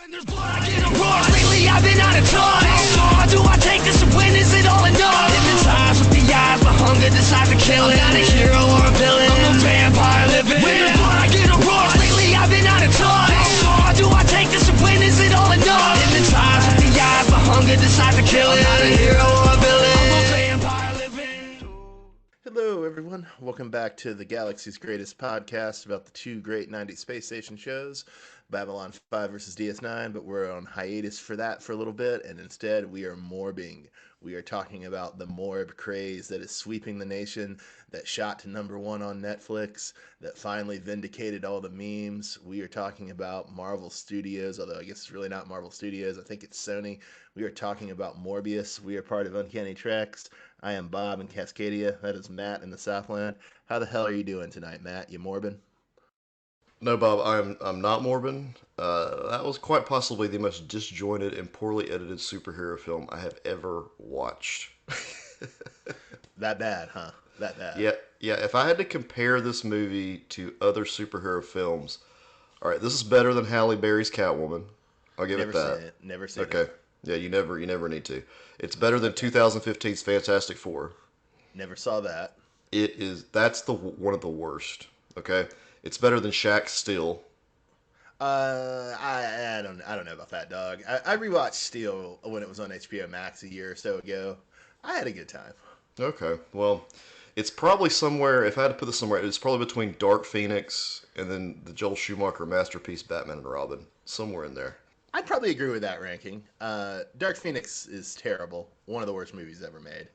When there's blood, I get a rush. Lately, I've been out of touch. How far do I take this to win? Is it all enough? Different times with the eyes, but hunger decides to kill it. I'm not a hero or a villain. I'm a vampire living. When there's blood, I get a rush. Lately, I've been out of touch. How far do I take this to win? Is it all enough? Different times with the eyes, but hunger decides to kill it. I'm not a hero or a villain. I'm a vampire living. Hello, everyone. Welcome back to the Galaxy's Greatest Podcast about the two great 90s space station shows, Babylon 5 versus DS9, but we're on hiatus for that for a little bit, and instead we are morbing. We are talking about the Morb craze that is sweeping the nation, that shot to #1 on Netflix, that finally vindicated all the memes. We are talking about Marvel Studios, although I guess it's really not Marvel Studios. I think it's Sony. We are talking about Morbius. We are part of Uncanny Tracks. I am Bob in Cascadia. That is Matt in the Southland. How the hell are you doing tonight, Matt? You morbid? No, Bob, I'm not Morbin. That was quite possibly the most disjointed and poorly edited superhero film I have ever watched. That bad, huh? That bad. Yeah. If I had to compare this movie to other superhero films, all right, this is better than Halle Berry's Catwoman. I'll give Never it that. seen it. Never seen it. Okay. Yeah, you never need to. It's better than 2015's Fantastic Four. Never saw that. That's one of the worst. Okay. It's better than Shaq's Steel. I don't know about that, dog. I rewatched Steel when it was on HBO Max a year or so ago. I had a good time. Okay, well, it's probably somewhere. If I had to put this somewhere, it's probably between Dark Phoenix and then the Joel Schumacher masterpiece Batman and Robin, somewhere in there. I'd probably agree with that ranking. Dark Phoenix is terrible. One of the worst movies ever made.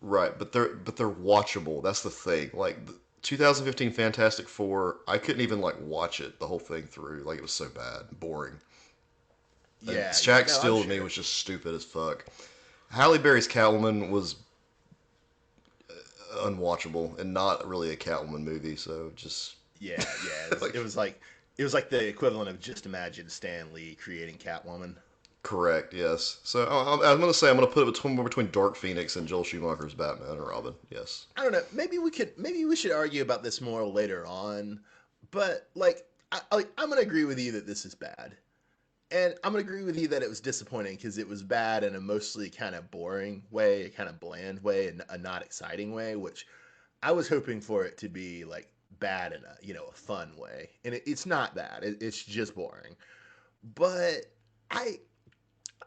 Right, but they're watchable. That's the thing. Like 2015 Fantastic Four, I couldn't even like watch it the whole thing through. Like it was so bad, boring. Yeah, Shaq no, Steel I'm to me sure. was just stupid as fuck. Halle Berry's Catwoman was unwatchable and not really a Catwoman movie, so just Yeah. It was like the equivalent of just imagine Stan Lee creating Catwoman. correct. Yes. So I'm going to say I'm going to put it between Dark Phoenix and Joel Schumacher's Batman and Robin. Yes. I don't know. Maybe we should argue about this more later on. But like, I'm gonna agree with you that this is bad, and I'm gonna agree with you that it was disappointing because it was bad in a mostly kind of boring way, a kind of bland way, and a not exciting way. Which I was hoping for it to be like bad in a fun way, and it's not that. It's just boring. But I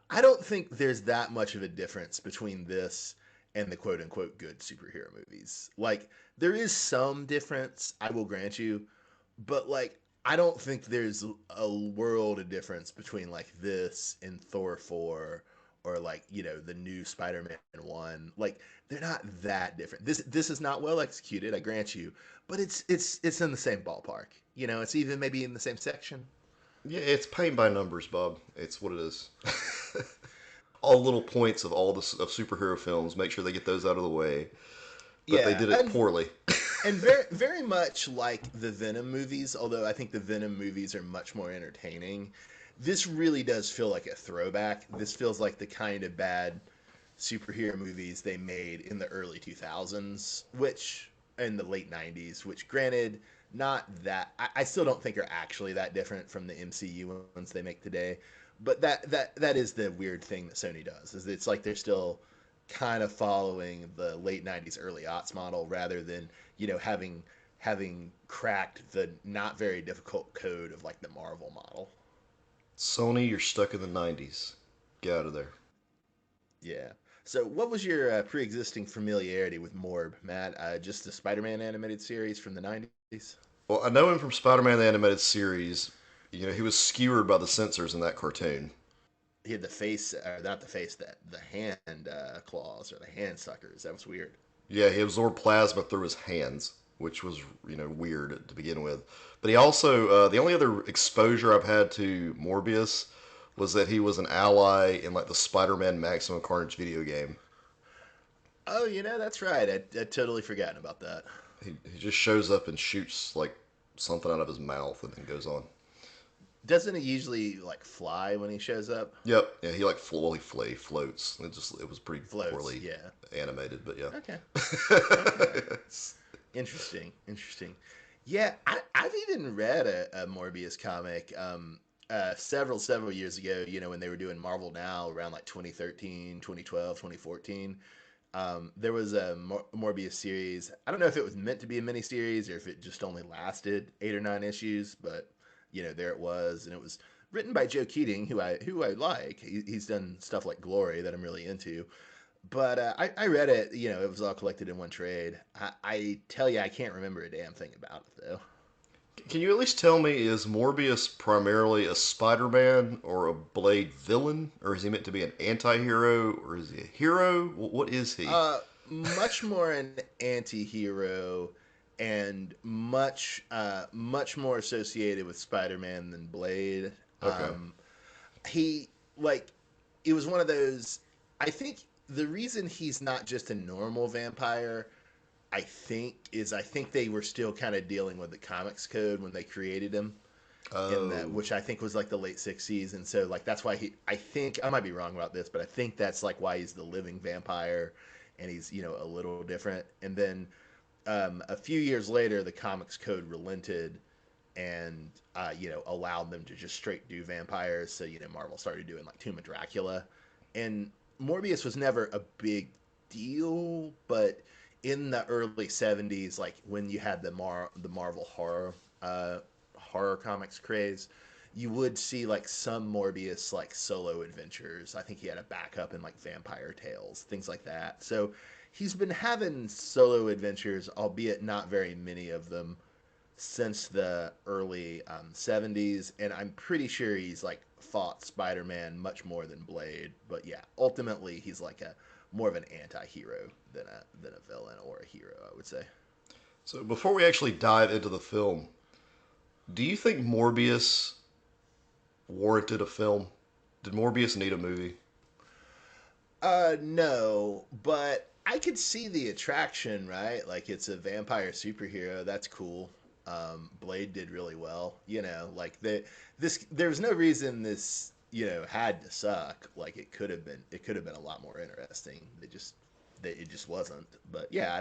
I don't think there's that much of a difference between this and the quote unquote good superhero movies. Like, there is some difference, I will grant you, but like, I don't think there's a world of difference between like this and Thor 4 or like, the new Spider-Man 1. Like, they're not that different. This is not well executed, I grant you, but it's in the same ballpark. It's even maybe in the same section. Yeah, it's paint by numbers, Bob. It's what it is. All little points of all of superhero films. Make sure they get those out of the way. But they Yeah, did it poorly. and very very much like the Venom movies, although I think the Venom movies are much more entertaining. This really does feel like a throwback. This feels like the kind of bad superhero movies they made in the early 2000s, which in the late 90s, which granted not that I still don't think are actually that different from the MCU ones they make today. But that is the weird thing that Sony does. Is it's like they're still kind of following the late 90s early aughts model rather than having cracked the not very difficult code of like the Marvel model. Sony, you're stuck in the 90s. Get out of there. Yeah. So what was your pre-existing familiarity with Morb, Matt? Just the Spider-Man animated series from the 90s? Well, I know him from Spider-Man the Animated Series. He was skewered by the censors in that cartoon. He had the face, or not the face, the hand claws or the hand suckers. That was weird. Yeah, he absorbed plasma through his hands, which was, weird to begin with. But he also, the only other exposure I've had to Morbius was that he was an ally in, like, the Spider-Man Maximum Carnage video game. Oh, that's right. I'd totally forgotten about that. He just shows up and shoots, like, something out of his mouth and then goes on. Doesn't he usually like fly when he shows up? Yep. Yeah, he like he floats. It was pretty Floats, poorly yeah. animated, but yeah. Okay. Okay. Interesting. Yeah, I've even read a Morbius comic. several years ago, when they were doing Marvel Now around like 2013, 2012, 2014. There was a Morbius series. I don't know if it was meant to be a miniseries or if it just only lasted 8 or 9 issues, but there it was, and it was written by Joe Keating, who I like. He's done stuff like Glory that I'm really into. But I read it. It was all collected in one trade. I tell you, I can't remember a damn thing about it though. Can you at least tell me, is Morbius primarily a Spider-Man or a Blade villain? Or is he meant to be an anti-hero? Or is he a hero? What is he? Much more an anti-hero and much more associated with Spider-Man than Blade. Okay. He like it was one of those. I think the reason he's not just a normal vampire, I think they were still kind of dealing with the comics code when they created him in that, Oh. which I think was like the late '60s, and so like that's why I think I might be wrong about this, but I think that's like why he's the living vampire, and he's a little different. And then a few years later, the comics code relented and allowed them to just straight do vampires. So Marvel started doing like Tomb of Dracula, and Morbius was never a big deal, but in the early '70s, like when you had the Marvel horror comics craze, you would see like some Morbius like solo adventures. I think he had a backup in like Vampire Tales, things like that. So he's been having solo adventures, albeit not very many of them, since the early '70s, and I'm pretty sure he's like fought Spider-Man much more than Blade. But yeah, ultimately he's like a more of an anti-hero than a villain or a hero, I would say. So before we actually dive into the film, do you think Morbius warranted a film? Did Morbius need a movie? No, but I could see the attraction, right? Like it's a vampire superhero. That's cool. Blade did really well. Like there's no reason this, had to suck. Like it could have been a lot more interesting. It just wasn't. But yeah,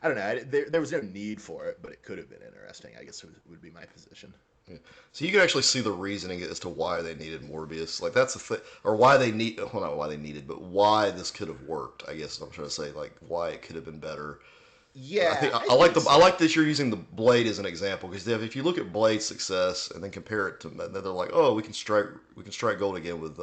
I don't know. There was no need for it, but it could have been interesting. I guess would be my position. Yeah. So you can actually see the reasoning as to why they needed Morbius. Like that's the thing, or why they need, well, not why they needed, but why this could have worked. I guess I'm trying to say, like, why it could have been better. I think Yeah, I I like think I so. like that you're using the Blade as an example because if you look at Blade's success and then compare it to, then they're like, oh, we can strike gold again with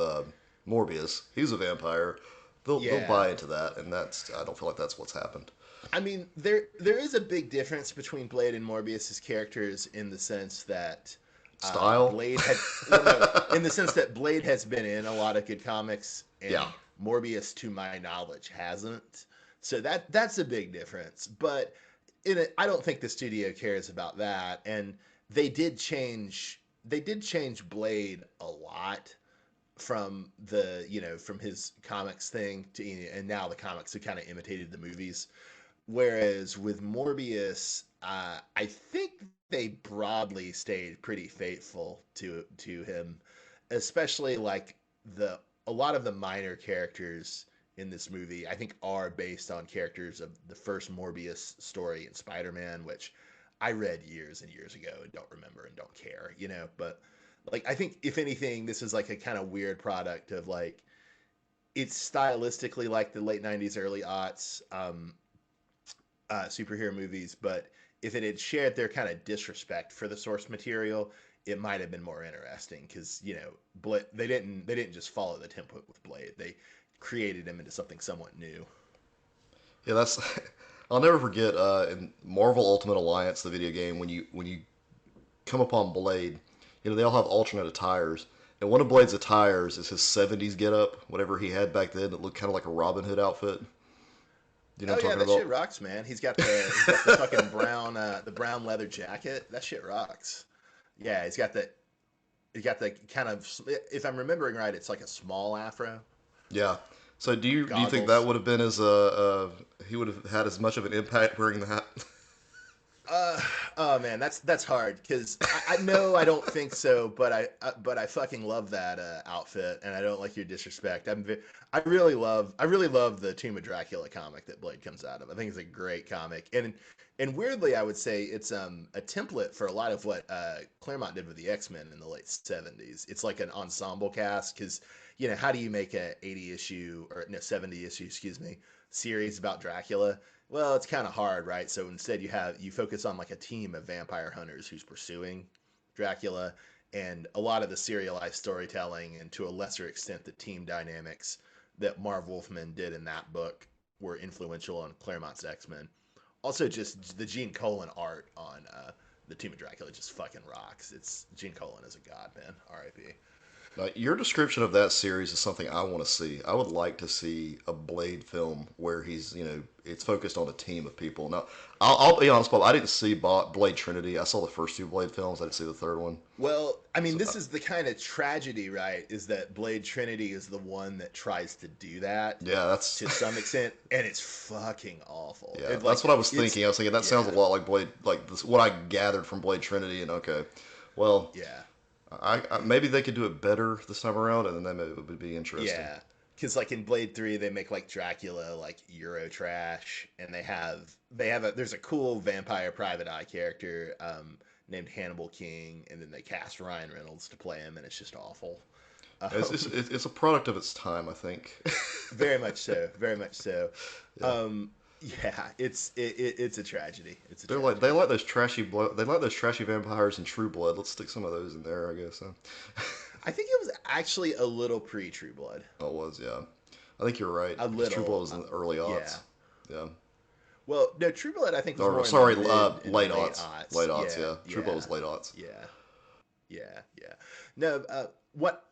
Morbius. He's a vampire. They'll Yeah. buy into that, and that's I don't feel like that's what's happened. I mean, there is a big difference between Blade and Morbius's characters in the sense that Style, Blade had, well, no, in the sense that Blade has been in a lot of good comics, yeah. and Morbius, to my knowledge, hasn't. So that's a big difference. But I don't think the studio cares about that. And they did change. They did change Blade a lot from his comics thing to, and now the comics have kind of imitated the movies. Whereas with Morbius, I think they broadly stayed pretty faithful to him, especially like the a lot of the minor characters in this movie. I think are based on characters of the first Morbius story in Spider-Man, which I read years and years ago and don't remember and don't care, But like I think if anything, this is like a kind of weird product of like it's stylistically like the late '90s, early aughts. Superhero movies, but if it had shared their kind of disrespect for the source material, it might have been more interesting because they didn't just follow the template with Blade. They created him into something somewhat new. Yeah, that's. I'll never forget in Marvel Ultimate Alliance, the video game, when you come upon Blade, they all have alternate attires, and one of Blade's attires is his '70s getup, whatever he had back then. It looked kind of like a Robin Hood outfit. You know Oh what I'm yeah, talking that about? shit rocks, man. He's got the fucking brown leather jacket. That shit rocks. Yeah, he's got the kind of, if I'm remembering right, it's like a small afro, Yeah. So do you think that goggles. would have been as he would have had as much of an impact wearing the hat? Uh, oh man, that's hard because I know I don't think so, but I fucking love that outfit, and I don't like your disrespect. I really love the Tomb of Dracula comic that Blade comes out of. I think it's a great comic, and weirdly, I would say it's a template for a lot of what Claremont did with the X-Men in the late '70s. It's like an ensemble cast because how do you make a 80 issue or no 70 issue, excuse me, series about Dracula? Well, it's kind of hard, right? So instead, you focus on like a team of vampire hunters who's pursuing Dracula, and a lot of the serialized storytelling, and to a lesser extent, the team dynamics that Marv Wolfman did in that book were influential on Claremont's X Men. Also, just the Gene Colan art on the Tomb of Dracula just fucking rocks. It's Gene Colan is a god, man. R.I.P. Now, your description of that series is something I want to see. I would like to see a Blade film where it's focused on a team of people. Now, I'll be honest, Bob, I didn't see Blade Trinity. I saw the first two Blade films. I didn't see the third one. Well, I mean, So, this is the kind of tragedy, right? Is that Blade Trinity is the one that tries to do that yeah, that's to some extent, and it's fucking awful. yeah, It, that's like, what I was it's thinking. I was thinking that sounds a yeah, lot like Blade, like this, what I gathered from Blade Trinity. And okay, well, yeah, maybe they could do it better this time around, and then maybe it would be interesting. yeah. Because like in Blade 3, they make like Dracula like Euro trash, and they have there's a cool vampire private eye character named Hannibal King, and then they cast Ryan Reynolds to play him, and it's just awful. It's a product of its time, I think. Very much so, very much so. Yeah. Yeah, it's a tragedy. It's a They tragedy. like those trashy blood. They like those trashy vampires in True Blood. Let's stick some of those in there, I guess. Huh? I think it was actually a little pre True Blood. Oh, it was, yeah. I think you're right A because True Blood little, was in the early yeah. aughts. Yeah. Well, no, True Blood I think was Or more in the sorry, mid and late late aughts. Late aughts. aughts, Yeah, yeah. True Blood yeah, was late aughts. yeah, yeah. No,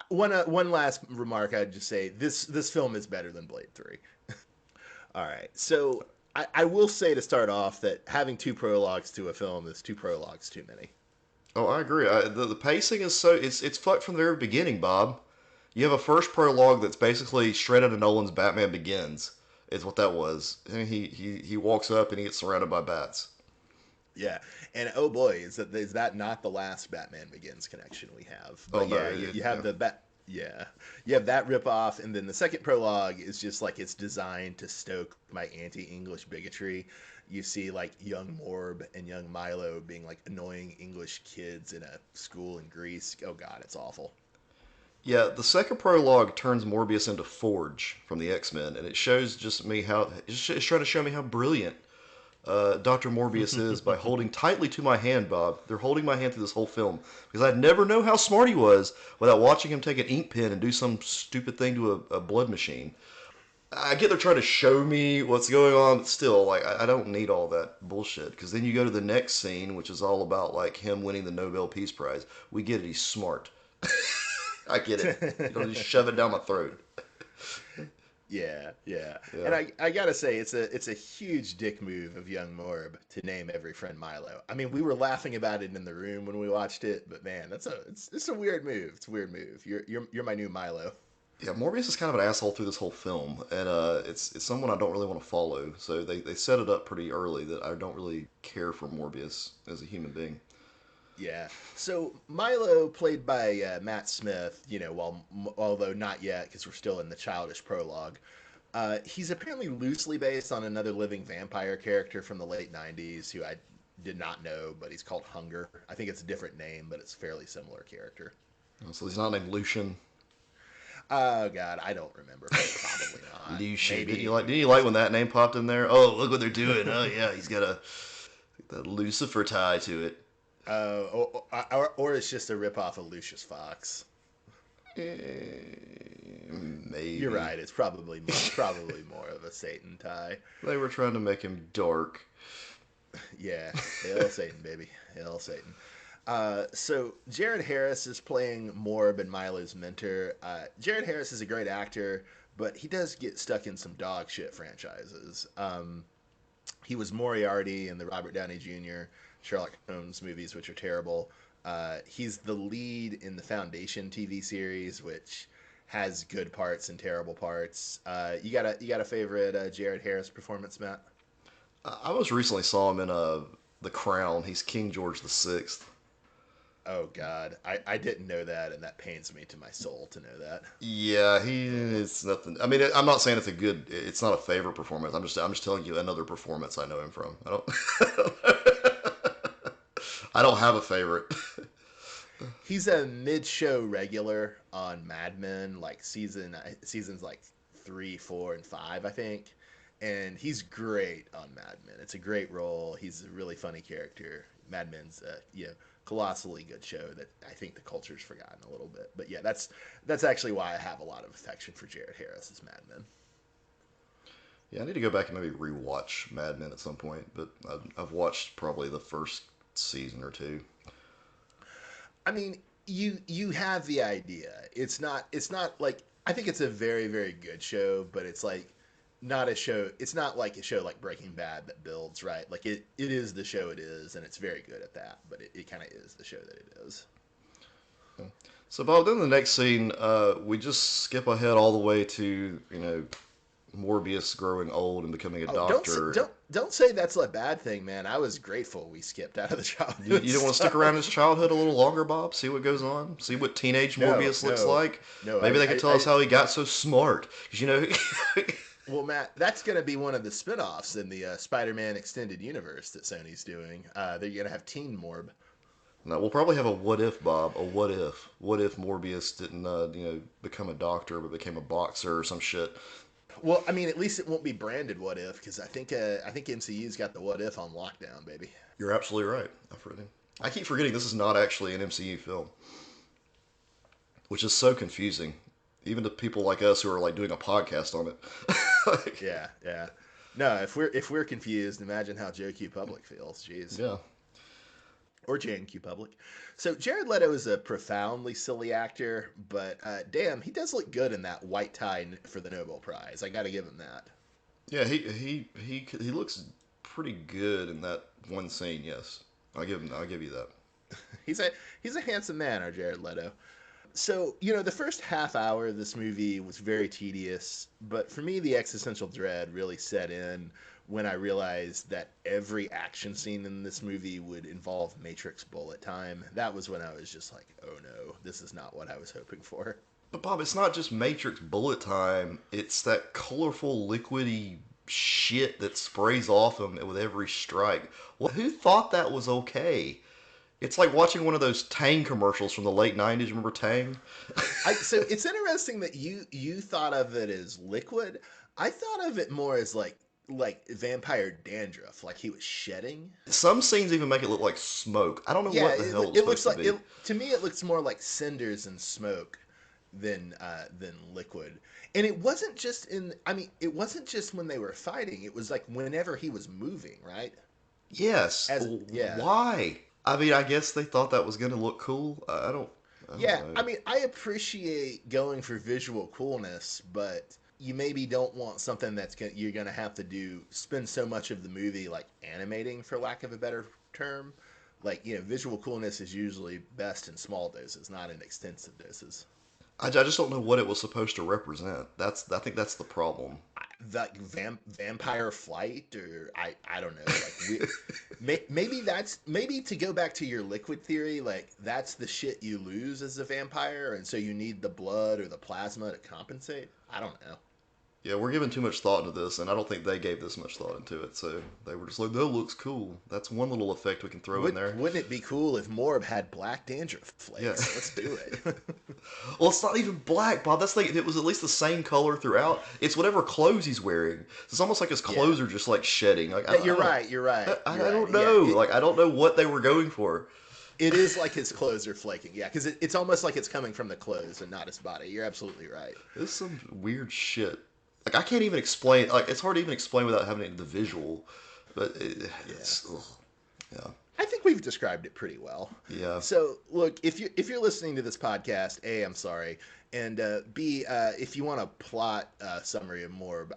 one last remark I'd just say this film is better than Blade 3. All right, so I will say to start off that having two prologues to a film is two prologues too many. Oh, I agree. The pacing is it's fucked from the very beginning, Bob. You have a first prologue that's basically straight out of Nolan's Batman Begins. Is what that was. And he walks up and he gets surrounded by bats. Yeah, and oh boy, is that not the last Batman Begins connection we have? Oh But no, yeah, you have yeah. the bat. Yeah, you have that rip off, and then the second prologue is just like it's designed to stoke my anti-English bigotry. You see like young Morb and young Milo being like annoying English kids in a school in Greece. Oh God, it's awful. Yeah, the second prologue turns Morbius into Forge from the X-Men, and it shows just me how it's trying to show me how brilliant Dr. Morbius is by holding tightly to my hand, Bob. They're holding my hand through this whole film because I'd never know how smart he was without watching him take an ink pen and do some stupid thing to a blood machine. I get they're trying to show me what's going on, but still, like, I don't need all that bullshit. Because then you go to the next scene, which is all about like him winning the Nobel Peace Prize. We get it; he's smart. I get it. You don't just shove it down my throat. Yeah, yeah. And Yeah. I gotta say, it's a huge dick move of young Morb to name every friend Milo. I mean, we were laughing about it in the room when we watched it, but man, it's a weird move. It's a weird move. You're my new Milo. Yeah, Morbius is kind of an asshole through this whole film, and it's someone I don't really want to follow. So they set it up pretty early that I don't really care for Morbius as a human being. Yeah. So Milo, played by Matt Smith, although not yet because we're still in the childish prologue. He's apparently loosely based on another living vampire character from the late '90s who I did not know, but he's called Hunger. I think it's a different name, but it's a fairly similar character. So he's not named Lucian. Oh God, I don't remember. Probably not. Lucian. Didn't you Maybe. like? Didn't you like when that name popped in there? Oh, look what they're doing. Oh yeah, he's got that Lucifer tie to it. Or it's just a ripoff of Lucius Fox. You're Maybe right. It's probably more of a Satan tie. they were trying to make him dark. Yeah, hail Satan, baby, hail Satan. So Jared Harris is playing Morb and Milo's mentor. Jared Harris is a great actor, but he does get stuck in some dog shit franchises. He was Moriarty in the Robert Downey Jr. Sherlock Holmes movies, which are terrible. He's the lead in the Foundation TV series, which has good parts and terrible parts. You got a favorite Jared Harris performance, Matt? I was recently saw him in a the crown. He's King George VI. Oh God, I didn't know that, and that pains me to my soul to know that. Yeah, it's nothing. I mean, I'm not saying it's not a favorite performance. I'm just telling you another performance I know him from. I don't have a favorite. He's a mid-show regular on Mad Men, like seasons like 3, 4, and 5, I think. And he's great on Mad Men. It's a great role. He's a really funny character. Mad Men's colossally good show that I think the culture's forgotten a little bit. But yeah, that's actually why I have a lot of affection for Jared Harris's Mad Men. Yeah, I need to go back and maybe rewatch Mad Men at some point, but I've watched probably the first season or two. I mean, you have the idea. It's not like I think it's a very very good show, but it's like not a show. It's not like a show like Breaking Bad that builds, right? Like it is the show it is, and it's very good at that. But it kind of is the show that it is. So, Bob, then the next scene, we just skip ahead all the way to Morbius growing old and becoming a Oh, doctor. don't say that's a bad thing, man. I was grateful we skipped out of the childhood. You don't want to stick around his childhood a little longer, Bob? See what goes on? See what teenage Morbius looks like? No. Maybe they could tell us how he got so smart. 'Cause, Well, Matt, that's going to be one of the spin-offs in the Spider-Man extended universe that Sony's doing. They're going to have Teen Morb. no, we'll probably have a what if, Bob. A what if? What if Morbius didn't, become a doctor but became a boxer or some shit? Well, I mean, at least it won't be branded What If, because I think MCU's got the What If on lockdown, baby. You're absolutely right. I keep forgetting this is not actually an MCU film, which is so confusing, even to people like us who are like doing a podcast on it. Yeah. No, if we're confused, imagine how Joe Q Public feels. Jeez. Yeah. Or Jane Q Public. So Jared Leto is a profoundly silly actor, but damn, he does look good in that white tie for the Nobel Prize. I got to give him that. Yeah, he looks pretty good in that one scene. Yes, I'll give you that. He's a handsome man, our Jared Leto. So, the first half hour of this movie was very tedious, but for me, the existential dread really set in when I realized that every action scene in this movie would involve Matrix bullet time. That was when I was just like, oh no, this is not what I was hoping for. But Bob, it's not just Matrix bullet time. It's that colorful, liquidy shit that sprays off him with every strike. Who thought that was okay? It's like watching one of those Tang commercials from the late '90s. Remember Tang? So it's interesting that you thought of it as liquid. I thought of it more as like vampire dandruff, like he was shedding. Some scenes even make it look like smoke. I don't know what the hell it looks supposed like to be. to me it looks more like cinders and smoke than liquid. And it wasn't just it wasn't just when they were fighting. It was like whenever he was moving, right? Yes. Yeah. Why? I mean, I guess they thought that was going to look cool. I don't Yeah, know. I mean, I appreciate going for visual coolness, but you maybe don't want something you're gonna have to spend so much of the movie like animating, for lack of a better term. Like, visual coolness is usually best in small doses, not in extensive doses. I just don't know what it was supposed to represent. I think that's the problem. Like vampire flight, or I don't know. Like maybe to go back to your liquid theory, like that's the shit you lose as a vampire, and so you need the blood or the plasma to compensate. I don't know. Yeah, we're giving too much thought into this, and I don't think they gave this much thought into it. So they were just like, "That looks cool." That's one little effect we can throw in there. Wouldn't it be cool if Morb had black dandruff flakes? Yeah. Let's do it. Well, it's not even black, Bob. That's like if it was at least the same color throughout. It's whatever clothes he's wearing. It's almost like his clothes are just like shedding. Like You're right. I don't know. Yeah, I don't know what they were going for. it is like his clothes are flaking. Yeah, because it's almost like it's coming from the clothes and not his body. You're absolutely right. This is some weird shit. Like I can't even explain. Like it's hard to even explain without having the visual. But it's yeah. I think we've described it pretty well. Yeah. So look, if you're listening to this podcast, A, I'm sorry, and B, if you want a plot summary of Morb,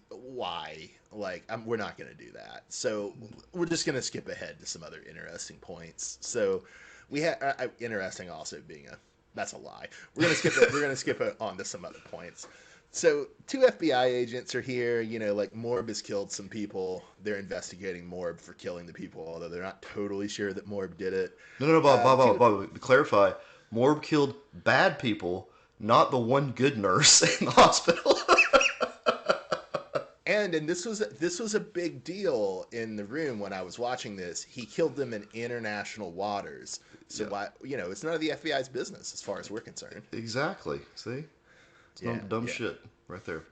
why? Like, we're not going to do that. So we're just going to skip ahead to some other interesting points. So we have interesting also being that's a lie. We're gonna skip it on to some other points. So two FBI agents are here. Like Morb has killed some people. They're investigating Morb for killing the people, although they're not totally sure that Morb did it. No, no, no, Two To clarify, Morb killed bad people, not the one good nurse in the hospital. and this was a big deal in the room when I was watching this. He killed them in international waters. So Yeah, why it's none of the FBI's business as far as we're concerned. exactly. See, it's no Yeah, dumb yeah. shit right there.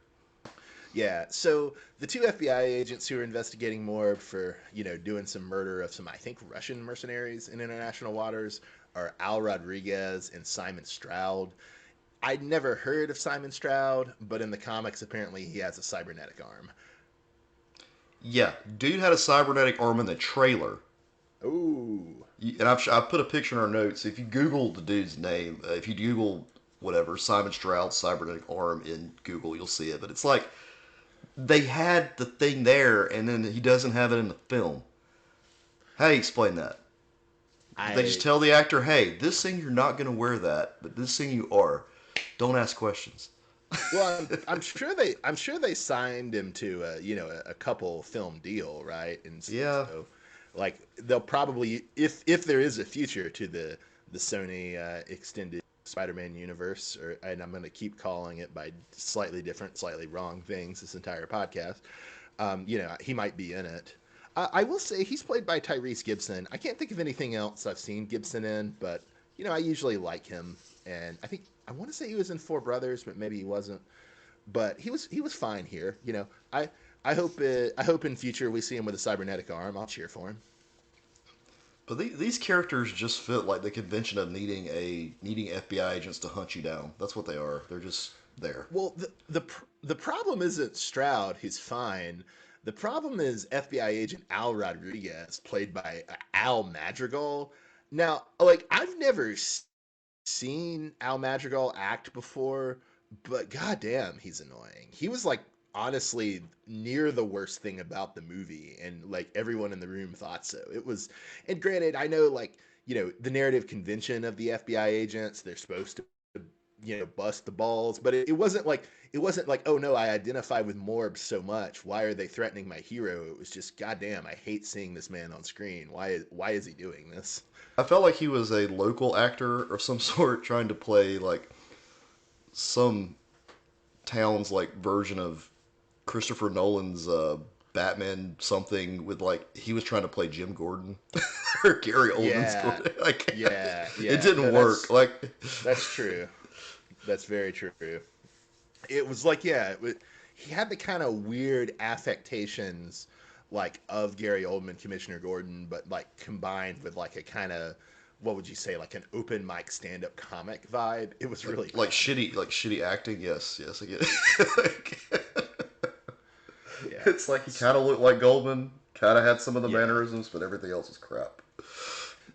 Yeah, so the two FBI agents who are investigating Morb for, doing some murder of some, I think, Russian mercenaries in international waters are Al Rodriguez and Simon Stroud. I'd never heard of Simon Stroud, but in the comics, apparently he has a cybernetic arm. Yeah, dude had a cybernetic arm in the trailer. Ooh. And I've put a picture in our notes. If you Google the dude's name, if you Google whatever Simon Stroud cybernetic arm in Google, you'll see it. But it's like they had the thing there, and then he doesn't have it in the film. How do you explain that? Did they just I tell the actor, "Hey, this thing you're not going to wear that, but this thing you are. Don't ask questions." Well, I'm sure they signed him to a couple film deal, right? And Yeah, so, like, they'll probably, if there is a future to the Sony extended Spider-Man universe, and I'm going to keep calling it by slightly different, slightly wrong things this entire podcast. He might be in it. I will say he's played by Tyrese Gibson. I can't think of anything else I've seen Gibson in, but I usually like him, and I want to say he was in Four Brothers, but maybe he wasn't. But he was fine here. I hope in future we see him with a cybernetic arm. I'll cheer for him. but these characters just fit like the convention of needing FBI agents to hunt you down. That's what they are. They're just there. Well, the problem isn't Stroud, who's fine. The problem is FBI agent Al Rodriguez, played by Al Madrigal. Now, like, I've never seen Al Madrigal act before, but goddamn, he's annoying. He was like honestly near the worst thing about the movie, and like everyone in the room thought so. It was, and granted, I know like the narrative convention of the FBI agents, they're supposed to bust the balls, but it wasn't like, oh no, I identify with Morb so much. Why are they threatening my hero? It was just, goddamn, I hate seeing this man on screen. Why is he doing this? I felt like he was a local actor of some sort trying to play like some town's like version of Christopher Nolan's Batman something with like he was trying to play Jim Gordon or Gary Oldman's Yeah, Gordon. Like yeah, it yeah. didn't No, work. Like that's true. That's very true. It was like, yeah, he had the kind of weird affectations like of Gary Oldman, Commissioner Gordon, but like combined with like a kind of, what would you say, like an open mic stand up comic vibe. It was really like fun. shitty acting. Yes, yes, I get it. Yeah. It's like he kind of looked like Goldman, kind of had some of the Yeah. mannerisms, but everything else is crap.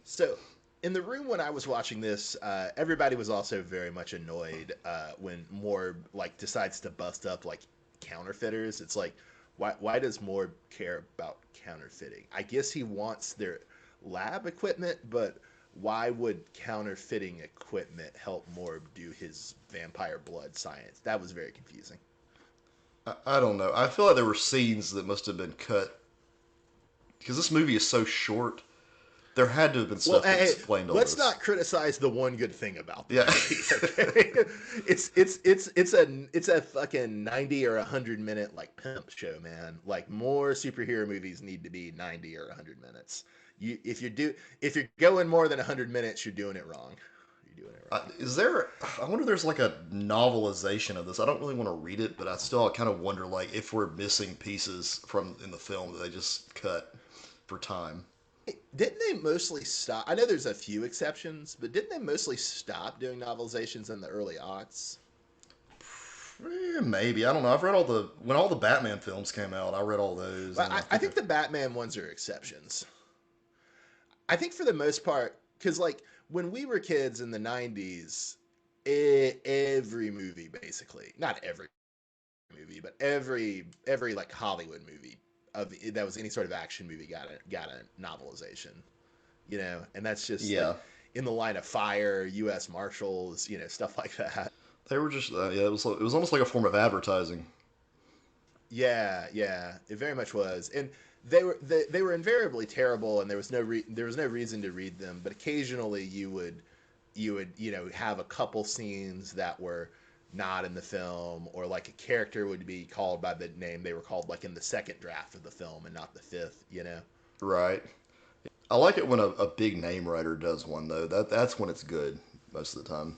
So in the room when I was watching this, everybody was also very much annoyed when Morb like decides to bust up like counterfeiters. It's like, why does Morb care about counterfeiting? I guess he wants their lab equipment, but why would counterfeiting equipment help Morb do his vampire blood science? That was very confusing. I don't know. I feel like there were scenes that must have been cut because this movie is so short. There had to have been Well, stuff that explained all let's this. not criticize the one good thing about the Yeah. movie. Okay? It's a fucking 90 or 100 minute like pimp show, man. Like, more superhero movies need to be 90 or 100 minutes. If you're going more than 100 minutes, you're doing it wrong. You're doing it wrong. Is there? I wonder if there's like a novelization of this. I don't really want to read it, but I still kind of wonder like if we're missing pieces from in the film that they just cut for time. Didn't they mostly stop? I know there's a few exceptions, but didn't they mostly stop doing novelizations in the early aughts? Maybe I don't know. I've read all the Batman films came out. I read all those, But and I think the Batman ones are exceptions. I think for the most part, because like when we were kids in the '90s, every movie basically, not every movie, but every like Hollywood movie that was any sort of action movie got a novelization, and that's just like yeah. in the Line of Fire, U.S. Marshals, stuff like that. They were just yeah. It was almost like a form of advertising. Yeah, yeah, it very much was, and they were invariably terrible, and there was no reason to read them. But occasionally you would have a couple scenes that were not in the film, or like a character would be called by the name they were called like in the second draft of the film and not the fifth. Right. I like it when a big name writer does one though. That's when it's good most of the time.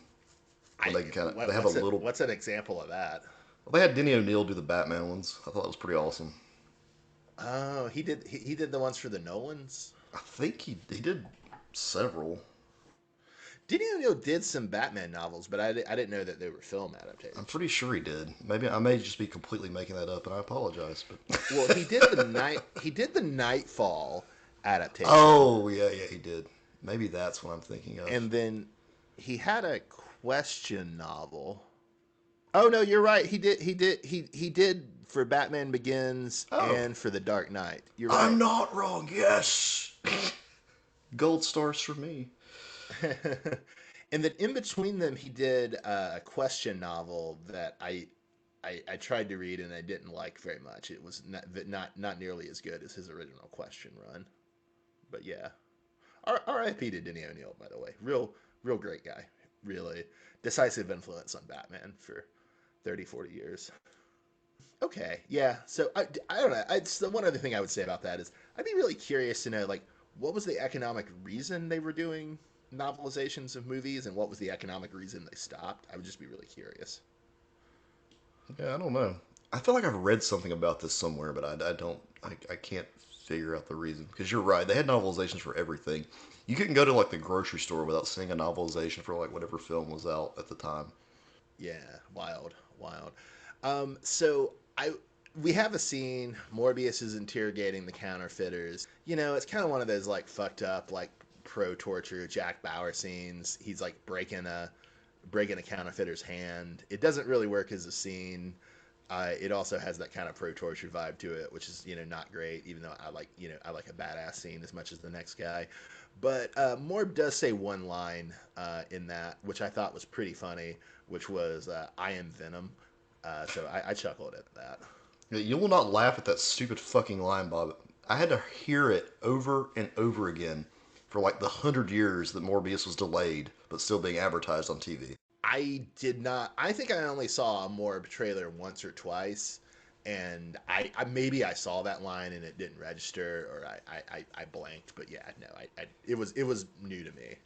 When I they can kind of they have a what's it little. what's an example of that? Well, they had Denny O'Neil do the Batman ones. I thought that was pretty awesome. Oh, he did the ones for the Nolans. I think he did several. Denny O'Neil did some Batman novels, but I didn't know that they were film I'm adaptations. pretty sure he did. Maybe I may just be completely making that up, and I apologize. But Well, he did the Nightfall adaptation, oh yeah, he did. Maybe that's what I'm thinking of. and then he had a question novel. Oh no, you're right. He did for Batman Begins Oh, and for The Dark Knight. You're I'm right. not wrong. Yes, gold stars for me. And then in between them, he did a question novel that I tried to read and I didn't like very much. It was not nearly as good as his original question run. But yeah, R.I.P. to Denny O'Neil, by the way. Real great guy. Really decisive influence on Batman for 30, 40 years. Okay, yeah. So I don't know. The one other thing I would say about that is I'd be really curious to know like what was the economic reason they were doing novelizations of movies and what was the economic reason they stopped. I would just be really curious. Yeah, I don't know. I feel like I've read something about this somewhere, but I don't. I can't figure out the reason. Because you're right, they had novelizations for everything. You couldn't go to like the grocery store without seeing a novelization for like whatever film was out at the time. Yeah, wild, wild. So I we have a scene. Morbius is interrogating the counterfeiters. It's kind of one of those like fucked up like pro torture Jack Bauer scenes. He's like breaking a counterfeiter's hand. It doesn't really work as a scene. It also has that kind of pro torture vibe to it, which is not great. Even though I like a badass scene as much as the next guy. But Morb does say one line in that, which I thought was pretty funny, which was "I am Venom." So I chuckled at that. You will not laugh at that stupid fucking line, Bob. I had to hear it over and over again for like the 100 years that Morbius was delayed, but still being advertised on TV. I did not. I think I only saw a Morb trailer once or twice, and I maybe I saw that line and it didn't register, or I blanked. But yeah, no, it was new to me.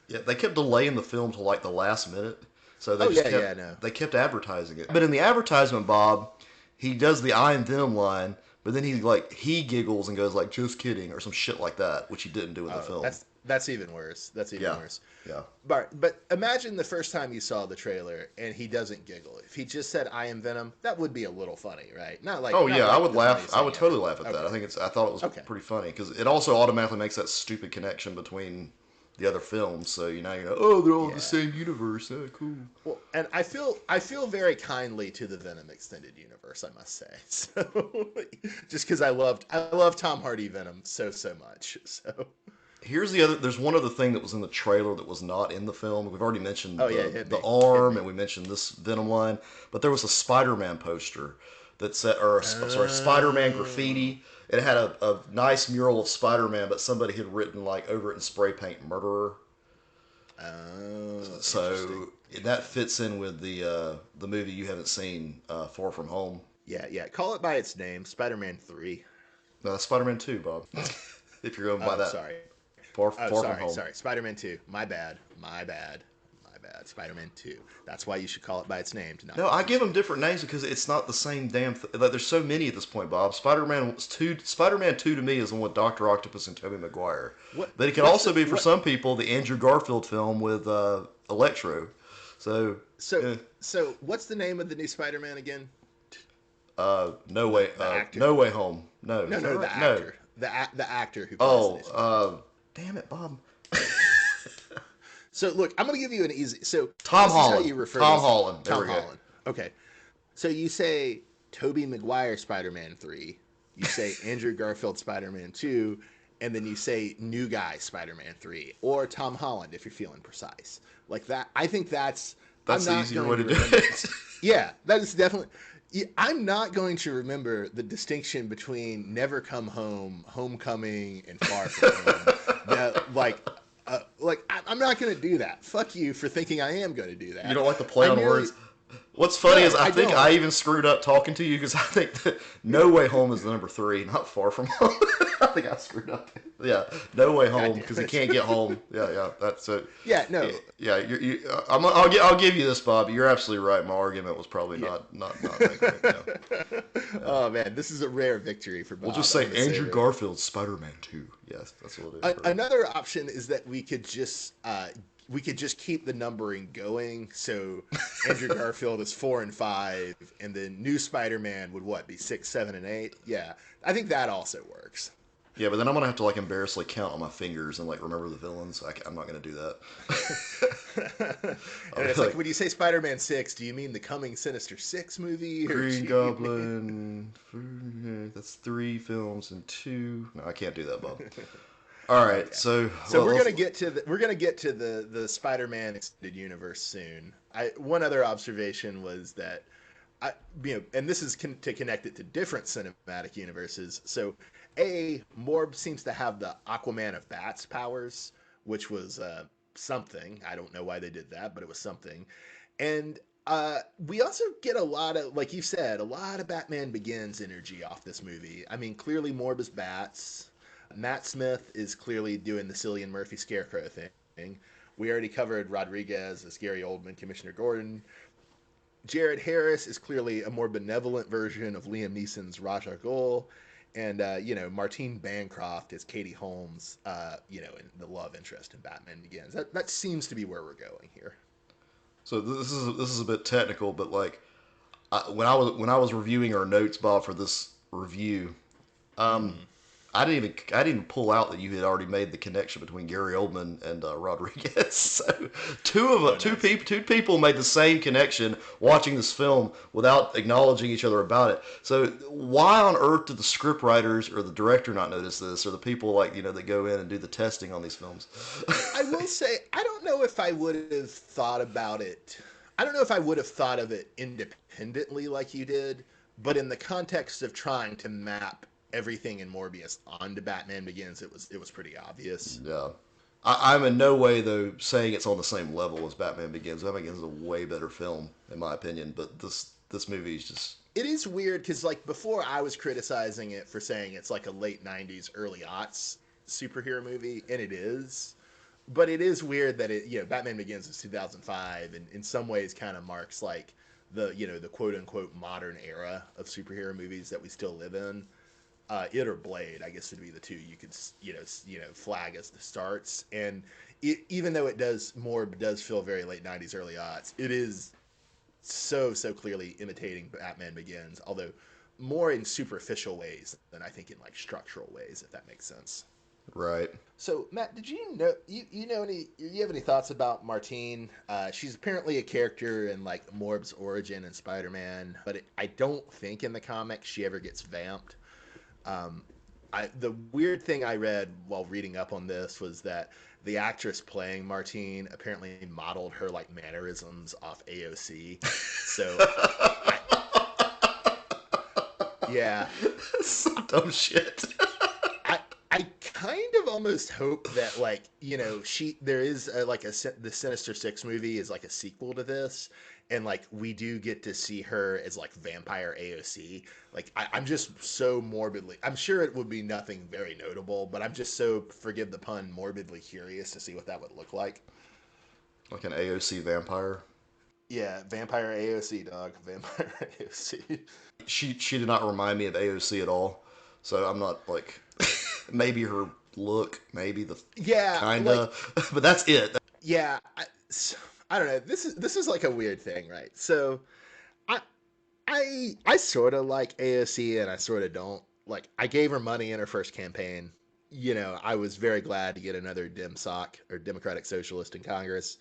Yeah, they kept delaying the film to like the last minute, so they Oh just yeah, kept yeah, no. they kept advertising it. But in the advertisement, Bob, he does the "I am Venom" line, but then he giggles and goes like "just kidding" or some shit like that, which he didn't do in the Oh, film. that's even worse. That's even Yeah, worse. yeah. But imagine the first time you saw the trailer and he doesn't giggle. If he just said "I am Venom," that would be a little funny, right? Oh Not yeah, I like would the laugh. funniest I thing would ever. totally laugh at that. Okay, I thought it was okay. pretty funny because it also automatically makes that stupid connection between the other films. So oh, they're all in the Yeah. same universe. Oh, cool. Well, and I feel very kindly to the Venom extended universe, I must say. So just because I love Tom Hardy Venom so much. So Here's the other. There's one other thing that was in the trailer that was not in the film. We've already mentioned oh yeah, the hit arm, me. and we mentioned this Venom line, but there was a Spider-Man poster that said, sorry, Spider-Man Oh, graffiti. It had a nice mural of Spider-Man, but somebody had written like over it in spray paint "murderer." oh, interesting. So that fits in with the movie you haven't seen, Far From Home. Yeah, yeah. Call it by its name, Spider-Man 3. No, that's Spider-Man 2, Bob. If you're going by Oh, that, sorry. Oh, Far From sorry, Home. sorry. Spider-Man 2. My bad. My bad. My bad. Spider-Man 2. That's why you should call it by its name to not No, I confuse give them people. different names because it's not the same damn. Like, there's so many at this point, Bob. Spider-Man was two. Spider-Man 2 to me is the one with Doctor Octopus and Tobey Maguire. What But it can what's also the be for what some people the Andrew Garfield film with Electro. So, so eh, so what's the name of the new Spider-Man again? The actor. No Way Home. No, No, is that no, the right? No. actor. The actor who plays the Oh, new Spider-Man. damn it, Bob. So look, I'm gonna give you an easy. So Tom this is how Holland. you refer to Tom Holland. There Tom we go. Holland. Okay. So you say Tobey Maguire Spider-Man 3, you say Andrew Garfield Spider-Man 2, and then you say new guy Spider-Man 3 or Tom Holland if you're feeling precise. Like that I think I'm That's the not easier going way to to do remember. it. Yeah, that is definitely. Yeah, I'm not going to remember the distinction between Never Come Home, Homecoming, and Far From Home. That I'm not going to do that. Fuck you for thinking I am going to do You that. don't like the play I on merely words. What's funny is no, I I think don't. I even screwed up talking to you because I think that No Way Home is the number 3, not Far From Home. I think I screwed up. Yeah, No Way God Home damn because he it. can't get home. Yeah, that's it. Yeah, no, Yeah, I'll give you this, Bob. You're absolutely right. My argument was probably yeah. not making it. Oh man, this is a rare victory for We'll Bob. just I'm say going to Andrew savor it. Garfield's Spider-Man 2. Yes, that's what it is. Another option is that we could just keep the numbering going. So Andrew Garfield is 4 and 5, and then new Spider-Man would what be 6, 7, and 8? Yeah, I think that also works. Yeah, but then I'm gonna have to like embarrassingly count on my fingers and like remember the villains. I'm not gonna do that. I'll And be it's like like when you say Spider-Man 6, do you mean the coming Sinister Six movie, or Green do you mean... Goblin. That's 3 films and 2. No, I can't do that, Bob. All right, Okay. so So we're gonna get to the Spider-Man extended universe soon. One other observation was that and this is to connect it to different cinematic universes. So, Morb seems to have the Aquaman of Bats powers, which was something. I don't know why they did that, but it was something. And we also get a lot of, like you said, a lot of Batman Begins energy off this movie. I mean, clearly Morb is Bats. Matt Smith is clearly doing the Cillian Murphy Scarecrow thing. We already covered Rodriguez as Gary Oldman, Commissioner Gordon. Jared Harris is clearly a more benevolent version of Liam Neeson's Ra's al Ghul, and Martine Bancroft is Katie Holmes, in the love interest in Batman Begins. That seems to be where we're going here. so this is a bit technical, but like when I was reviewing our notes, Bob, for this review, Mm-hmm. I didn't pull out that you had already made the connection between Gary Oldman and Rodriguez. So Oh, nice. two people made the same connection watching this film without acknowledging each other about it. So why on earth did the script writers or the director not notice this, or the people that go in and do the testing on these films? I will say, I don't know if I would have thought about it. I don't know if I would have thought of it independently like you did, but in the context of trying to map everything in Morbius onto Batman Begins, it was pretty obvious. Yeah. I'm in no way, though, saying it's on the same level as Batman Begins. Batman Begins is a way better film, in my opinion, but this movie is just... It is weird because, like, before I was criticizing it for saying it's like a late 90s, early aughts superhero movie, and it is. But it is weird that Batman Begins is 2005, and in some ways kind of marks like the quote unquote modern era of superhero movies that we still live in. It or Blade, I guess, would be the two you could flag as the starts. And even though does feel very late 90s, early aughts, it is so clearly imitating Batman Begins, although more in superficial ways than I think in like structural ways, if that makes sense. Right. So Matt, did you have any thoughts about Martine? She's apparently a character in like Morb's origin in Spider-Man, but I don't think in the comics she ever gets vamped. Um, the weird thing I read while reading up on this was that the actress playing Martine apparently modeled her like mannerisms off AOC. So I yeah, Some dumb shit. I I kind of almost hope that like there is the Sinister Six movie is like a sequel to this, and like we do get to see her as like vampire AOC. Like I'm just so morbidly, I'm sure it would be nothing very notable, but I'm just so, forgive the pun, morbidly curious to see what that would look like. Like an AOC vampire. Yeah, vampire AOC, dog, vampire AOC. She did not remind me of AOC at all. So I'm not like... Maybe her look, maybe the... Yeah, like Kinda. But that's it. yeah. I don't know. This is like a weird thing, right? So I I sort of like AOC and I sort of don't. Like I gave her money in her first campaign. I was very glad to get another Dem Soc or Democratic Socialist in Congress.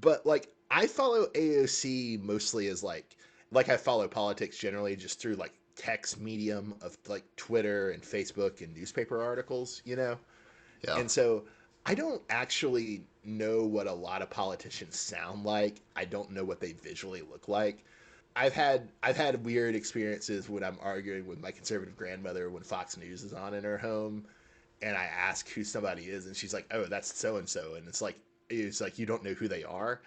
But like I follow AOC mostly as like I follow politics generally just through like text medium of like Twitter and Facebook and newspaper articles. Yeah. And so I don't actually know what a lot of politicians sound like. I don't know what they visually look like. I've had weird experiences when I'm arguing with my conservative grandmother when Fox News is on in her home, and I ask who somebody is, and she's like, "Oh, that's so and so," and it's like you don't know who they are,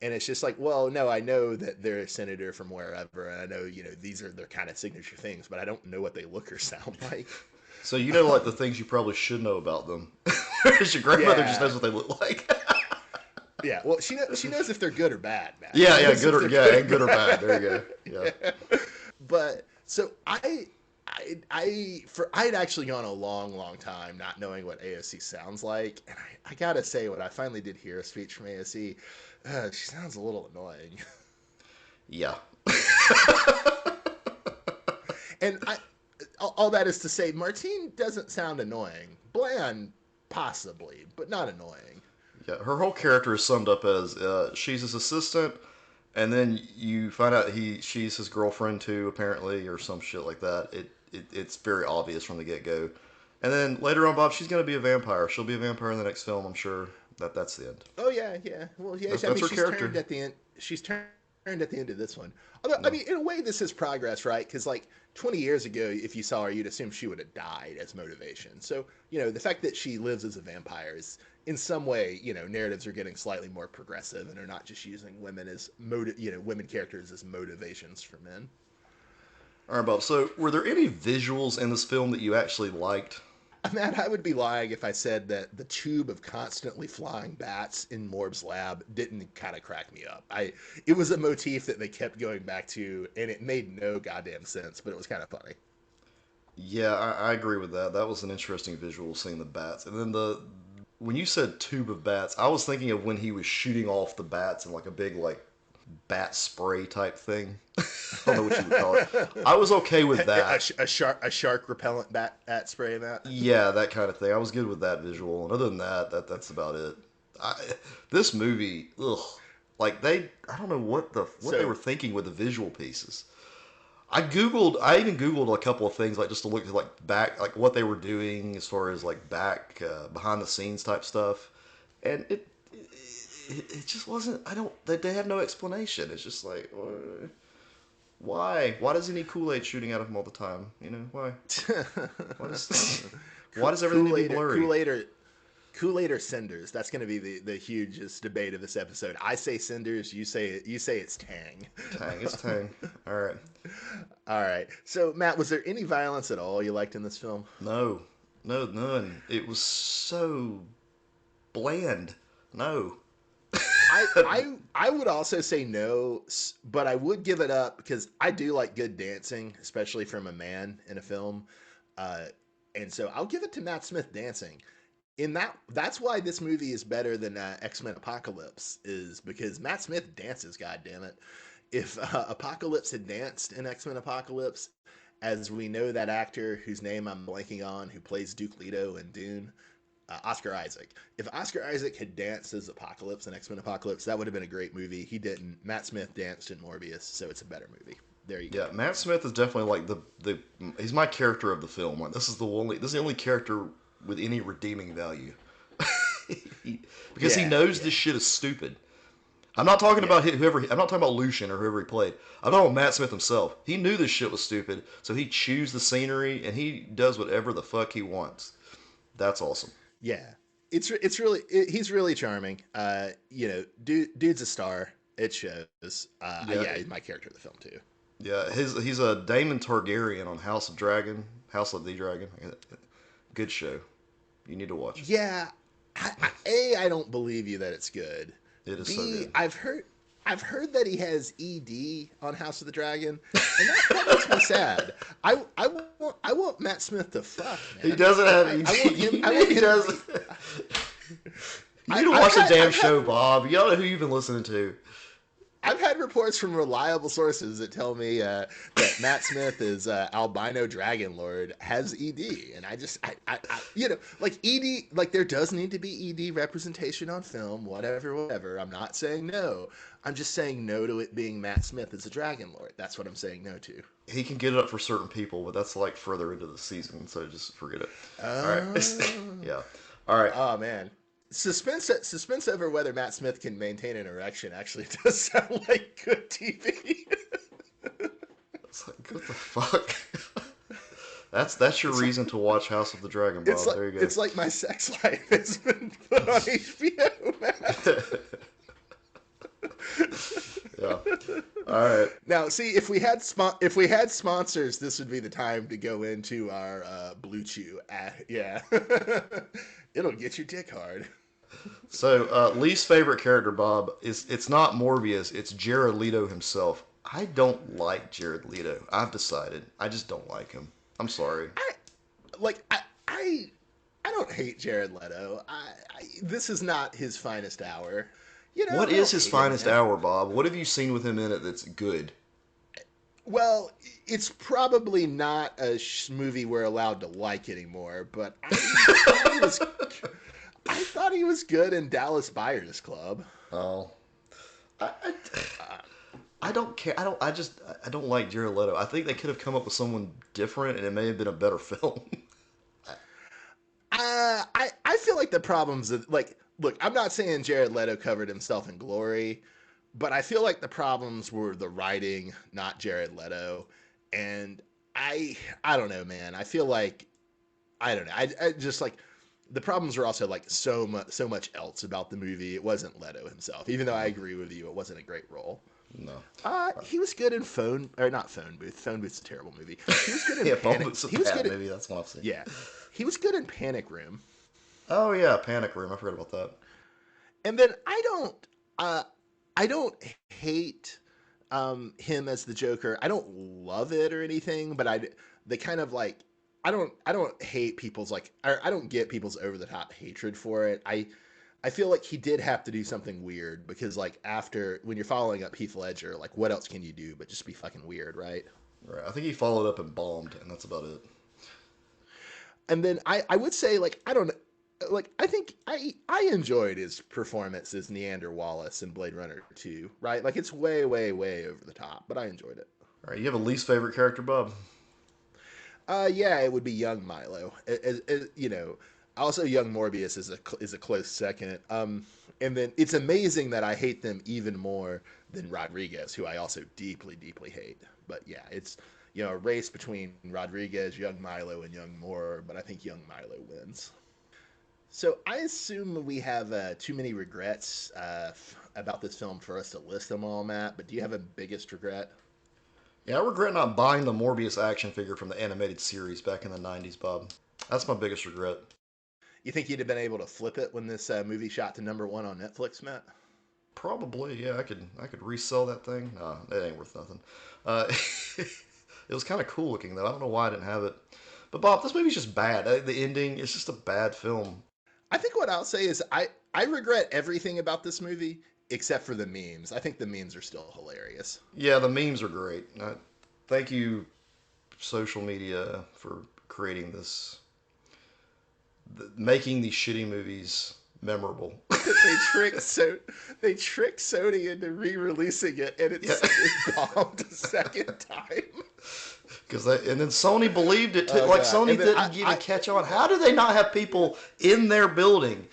and it's just like, well, no, I know that they're a senator from wherever, and I know these are their kind of signature things, but I don't know what they look or sound like. So you know, like the things you probably should know about them. Whereas your grandmother just Yeah, knows what they look like. yeah. Well, she knows if they're good or bad, Matt. Yeah, She yeah, knows good if or they're yeah, good and or good or bad. bad. There you go. Yeah. But so I'd actually gone a long, long time not knowing what AOC sounds like, and I gotta say, when I finally did hear a speech from AOC, she sounds a little annoying. Yeah. And all that is to say, Martine doesn't sound annoying. Bland, possibly, but not annoying. Yeah, her whole character is summed up as she's his assistant, and then you find out she's his girlfriend too, apparently, or some shit like that. It's very obvious from the get go. And then later on, Bob, she's gonna be a vampire. She'll be a vampire in the next film, I'm sure. That's the end. Oh yeah, yeah. Well, yeah. I That's mean, her she's turned character. at the end. She's turned at the end of this one. Although, I Yeah. mean, in a way, this is progress, right? Because like 20 years ago, if you saw her, you'd assume she would have died as motivation. So, the fact that she lives as a vampire is, in some way, narratives are getting slightly more progressive and are not just using women as women characters as motivations for men. All right, Bob. So, were there any visuals in this film that you actually liked? Matt, I would be lying if I said that the tube of constantly flying bats in Morb's lab didn't kind of crack me up. It was a motif that they kept going back to, and it made no goddamn sense, but it was kind of funny. Yeah, I agree with that. That was an interesting visual, seeing the bats. And then the when you said tube of bats, I was thinking of when he was shooting off the bats in like a big like bat spray type thing. I don't know what you would call it. I was okay with that. A shark repellent bat spray, Matt. Yeah, that kind of thing. I was good with that visual. And other than that, that's about it. I, this movie, ugh, like I don't know what they So were thinking with the visual pieces. I even Googled a couple of things, like just to look at like back, like what they were doing as far as like back, behind the scenes type stuff. And it just wasn't, they have no explanation. It's just like, why? Why does he need Kool-Aid shooting out of him all the time? Why? Why does, why does everything need to be Kool-Aid, blurry? Kool-Aid or Kool-Aid or cinders? That's going to be the hugest debate of this episode. I say cinders. You say it's Tang. Tang, it's Tang. All right. All right. So, Matt, was there any violence at all you liked in this film? No, no, none. It was so bland. No. I would also say no, but I would give it up because I do like good dancing, especially from a man in a film. Uh, and so I'll give it to Matt Smith dancing. That's why this movie is better than X-Men Apocalypse, is because Matt Smith dances. God damn it! If Apocalypse had danced in X-Men Apocalypse, as we know, that actor whose name I'm blanking on, who plays Duke Leto in Dune, Oscar Isaac. If Oscar Isaac had danced as Apocalypse in X-Men Apocalypse, that would have been a great movie. He didn't. Matt Smith danced in Morbius, so it's a better movie. There you go. Yeah, Matt Smith is definitely like the he's my character of the film. Like this is the only character with any redeeming value. Because he Yeah, knows yeah, this shit is stupid. I'm not talking yeah. about whoever. I'm not talking about Lucian or whoever he played. I'm talking about Matt Smith himself. He knew this shit was stupid, so he chews the scenery and he does whatever the fuck he wants. That's awesome. Yeah, he's really charming. Dude's a star. It shows. Yeah, Yeah, he's my character of the film too. yeah. He's a Daemon Targaryen on House of the Dragon. Good show. You need to watch it. Yeah, I don't believe you that it's good. It is so B, good. I've heard that he has ED on House of the Dragon, and that makes me sad. I want Matt Smith to fuck, He man. doesn't have. I want him. I want He him. doesn't. You need to I've watch the had, damn I've had show, Bob. You don't know who you've been listening to. I've had reports from reliable sources that tell me that Matt Smith is albino dragon lord has ED, and like ED, like there does need to be ED representation on film, whatever. I'm not saying no. I'm just saying no to it being Matt Smith as a dragon lord. That's what I'm saying no to. He can get it up for certain people, but that's like further into the season, so just forget it. All right. Oh, Yeah. All right. oh man. Suspense over whether Matt Smith can maintain an erection actually does sound like good TV. It's like, what the fuck? That's your reason to watch House of the Dragon, Bob. There you go. It's like my sex life has been put on HBO, Matt. Yeah. All right. Now, see, if we had sponsors, this would be the time to go into our Blue Chew. Yeah, it'll get your dick hard. So, least favorite character, Bob, it's not Morbius, it's Jared Leto himself. I don't like Jared Leto. I've decided. I just don't like him. I'm sorry. I don't hate Jared Leto. This is not his finest hour. You know, What I is don't his hate finest him. hour, Bob? What have you seen with him in it that's good? Well, it's probably not a movie we're allowed to like anymore. But I thought he was good in Dallas Buyers Club. Oh, I, I, I don't care. I don't like Jared Leto. I think they could have come up with someone different, and it may have been a better film. I feel like the problems that look, I'm not saying Jared Leto covered himself in glory, but I feel like the problems were the writing, not Jared Leto, and I don't know, man. I feel like I don't know. I just like the problems were also like so much else about the movie. It wasn't Leto himself, even though I agree with you, it wasn't a great role. No. He was good in not Phone Booth. Phone Booth's a terrible movie. He was good in Yeah, Panic. Bob's a He was bad good at, movie. That's what I've seen. yeah. He was good in Panic Room. Oh yeah, Panic Room. I forgot about that. And then I don't hate him as the Joker. I don't love it or anything, but they kind of like I don't hate people's like I don't get people's over the top hatred for it. I feel like he did have to do something weird because like after when you're following up Heath Ledger, like what else can you do but just be fucking weird, right? Right. I think he followed up and bombed, and that's about it. And then I would say like I don't know, like I think I enjoyed his performance as Neander Wallace in Blade Runner 2, right? Like it's way over the top, but I enjoyed it. All right. You have a least favorite character, Bob? Yeah, it would be young Milo. You know, also young Morbius is a close second. And then it's amazing that I hate them even more than Rodriguez, who I also deeply hate. But yeah, it's a race between Rodriguez, young Milo, and young Moore. But I think young Milo wins. So I assume we have too many regrets about this film for us to list them all, Matt. But do you have a biggest regret? Yeah, I regret not buying the Morbius action figure from the animated series back in the '90s, Bob. That's my biggest regret. You think you'd have been able to flip it when this movie shot to #1 on Netflix, Matt? Probably, yeah. I could resell that thing. No, it ain't worth nothing. Uh, it was kind of cool looking though. I don't know why I didn't have it. But Bob, this movie's just bad. The ending, it's just a bad film. I think what I'll say is I regret everything about this movie except for the memes. I think the memes are still hilarious. Yeah, the memes are great. Thank you, social media, for creating this, making these shitty movies memorable. They tricked Sony into re-releasing it, and Yeah. it bombed a second time. And then Sony believed it too. Oh, Like God. Sony And then didn't even catch on. How do they not have people in their building?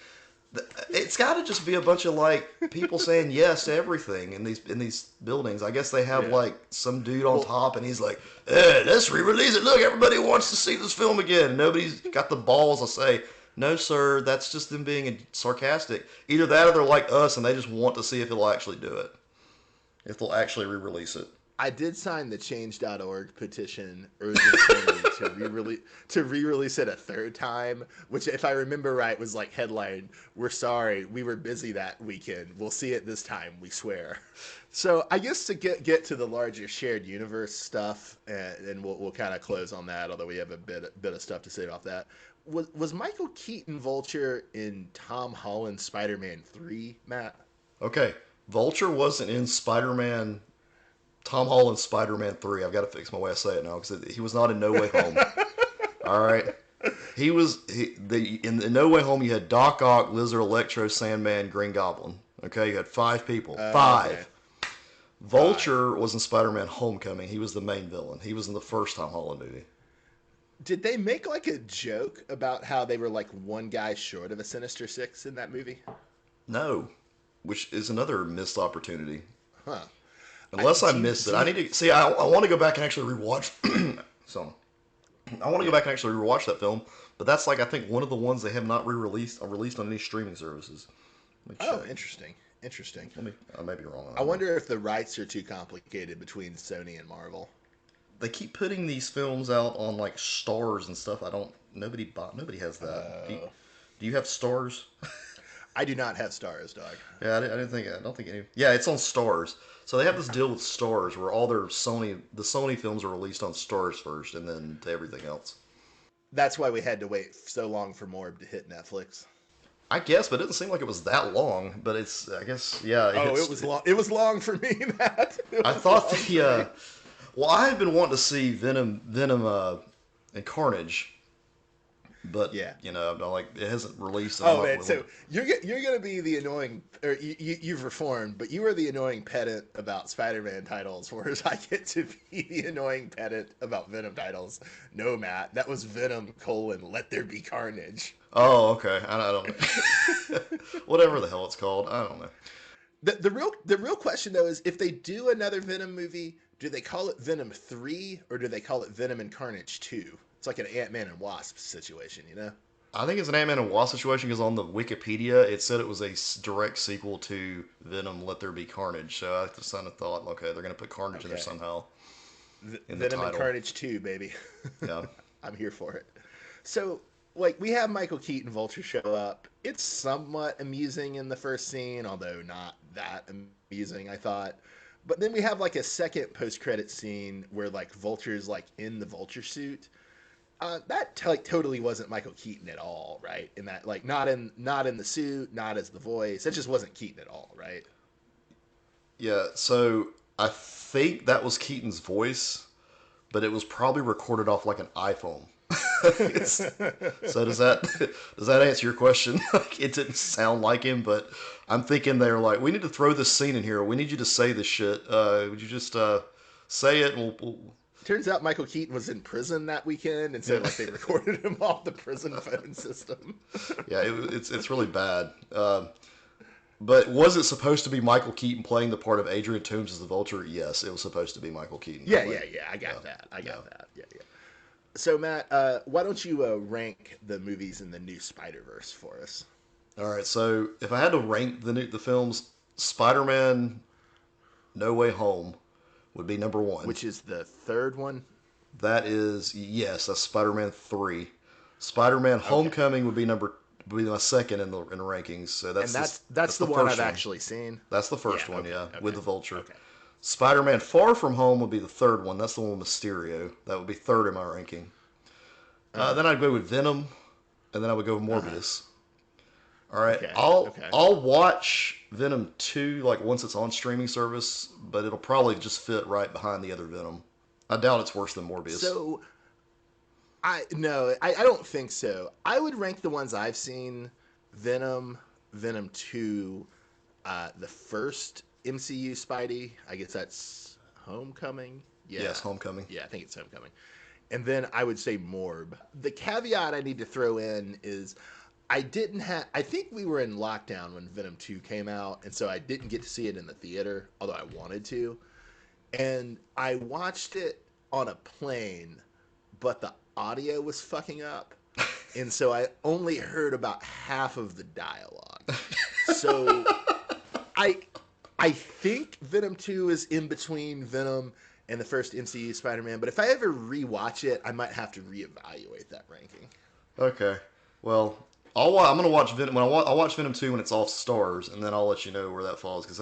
It's got to just be a bunch of like people saying yes to everything in these buildings. I guess they have like some dude on top, and he's like, "Hey, let's re-release it. Look, everybody wants to see this film again." And nobody's got the balls to say, "No, sir, that's just them being sarcastic." Either that, or they're like us, and they just want to see if it'll actually do it, if they'll actually re-release it. I did sign the Change.org petition urging Sony to re-release it a third time, which, if I remember right, was like headline: "We're sorry, we were busy that weekend. We'll see it this time, we swear." So I guess to get to the larger shared universe stuff, and we'll kind of close on that. Although we have a bit of stuff to say about that. Was Michael Keaton Vulture in Tom Holland's Spider-Man 3, Matt? Okay, Vulture wasn't in Spider-Man. Tom Holland's Spider-Man 3. I've got to fix my way I say it now because he was not in No Way Home. All right. In No Way Home, you had Doc Ock, Lizard, Electro, Sandman, Green Goblin. Okay, you had 5 people. 5. Okay. Vulture was in Spider-Man Homecoming. He was the main villain. He was in the first Tom Holland movie. Did they make like a joke about how they were like one guy short of a Sinister Six in that movie? No, which is another missed opportunity. Huh. Unless I Do you, missed it, do I you, need to see. I want to go back and actually rewatch. So I want to go yeah. back and actually rewatch that film. But that's like I think one of the ones they have not re-released or released on any streaming services. Let me Oh, check. interesting. Interesting. I may be wrong. I I don't know. wonder if the rights are too complicated between Sony and Marvel. They keep putting these films out on like stars and stuff. I don't. Nobody has that. Uh, Do you have stars? I do not have stars, dog. Yeah, I didn't think. I don't think any. Yeah, it's on Stars. So they have this deal with Stars where all their Sony films are released on Stars first, and then to everything else. That's why we had to wait so long for Morb to hit Netflix. I guess, but it didn't seem like it was that long. But it's, I guess, yeah. Oh, it was long. It was long for me, Matt. It I was thought long the, for me. well, I had been wanting to see Venom, and Carnage, but Yeah. I'm like it hasn't released. And I'm Oh not man, really, so you're gonna be the annoying, or you've reformed, but you are the annoying pedant about Spider-Man titles, whereas I get to be the annoying pedant about Venom titles. No, Matt, that was Venom : Let There Be Carnage. oh, okay. I don't know. Whatever the hell it's called, I don't know. The real question though is if they do another Venom movie, do they call it Venom 3 or do they call it Venom and Carnage 2? It's like an Ant-Man and Wasp situation, you know? I think it's an Ant-Man and Wasp situation because on the Wikipedia it said it was a direct sequel to Venom: Let There Be Carnage. So I just kind of thought, okay, they're gonna put Carnage in there Okay. somehow in the Venom and title. Carnage 2, baby. Yeah. I'm here for it. So, like, we have Michael Keaton Vulture show up. It's somewhat amusing in the first scene, although not that amusing, I thought. But then we have like a second post-credit scene where like Vulture's like in the Vulture suit. Like totally wasn't Michael Keaton at all, right? In that, like, not in the suit, not as the voice. That just wasn't Keaton at all, right? Yeah. So I think that was Keaton's voice, but it was probably recorded off like an iPhone. So does that answer your question? Like, it didn't sound like him, but I'm thinking they're like, we need to throw this scene in here. We need you to say this shit. Would you just say it? And we'll Turns out Michael Keaton was in prison that weekend, and so yeah. like they recorded him off the prison phone system. Yeah, it's really bad. But was it supposed to be Michael Keaton playing the part of Adrian Toomes as the Vulture? Yes, it was supposed to be Michael Keaton. Yeah, playing. yeah, yeah. I got that. I got Yeah. that. Yeah, yeah. So Matt, why don't you rank the movies in the new Spider-Verse for us? All right, so if I had to rank the films, Spider-Man: No Way Home would be number one. Which is the third one? That is yes, that's Spider-Man 3. Spider-Man: Okay. Homecoming would be my second in the rankings. So And that's that's the the one first I've one. actually seen. That's the first Yeah. one, Okay. yeah, Okay. with the Vulture. Okay. Spider-Man: Far From Home would be the third one. That's the one with Mysterio. That would be third in my ranking. Then I'd go with Venom, and then I would go with Uh-huh. Morbius. All right, Okay. I'll Okay. I'll watch Venom 2 like once it's on streaming service, but it'll probably just fit right behind the other Venom. I doubt it's worse than Morbius. So I don't think so. I would rank the ones I've seen: Venom, Venom 2, the first MCU Spidey. I guess that's Homecoming. Yeah. Yes, Homecoming. Yeah, I think it's Homecoming. And then I would say Morb. The caveat I need to throw in is I think we were in lockdown when Venom 2 came out, and so I didn't get to see it in the theater, although I wanted to. And I watched it on a plane, but the audio was fucking up. And so I only heard about half of the dialogue. So I I think Venom 2 is in between Venom and the first MCU Spider-Man, but if I ever rewatch it, I might have to reevaluate that ranking. Okay. Well, I'm gonna watch Venom I'll watch Venom 2 when it's off Stars, and then I'll let you know where that falls because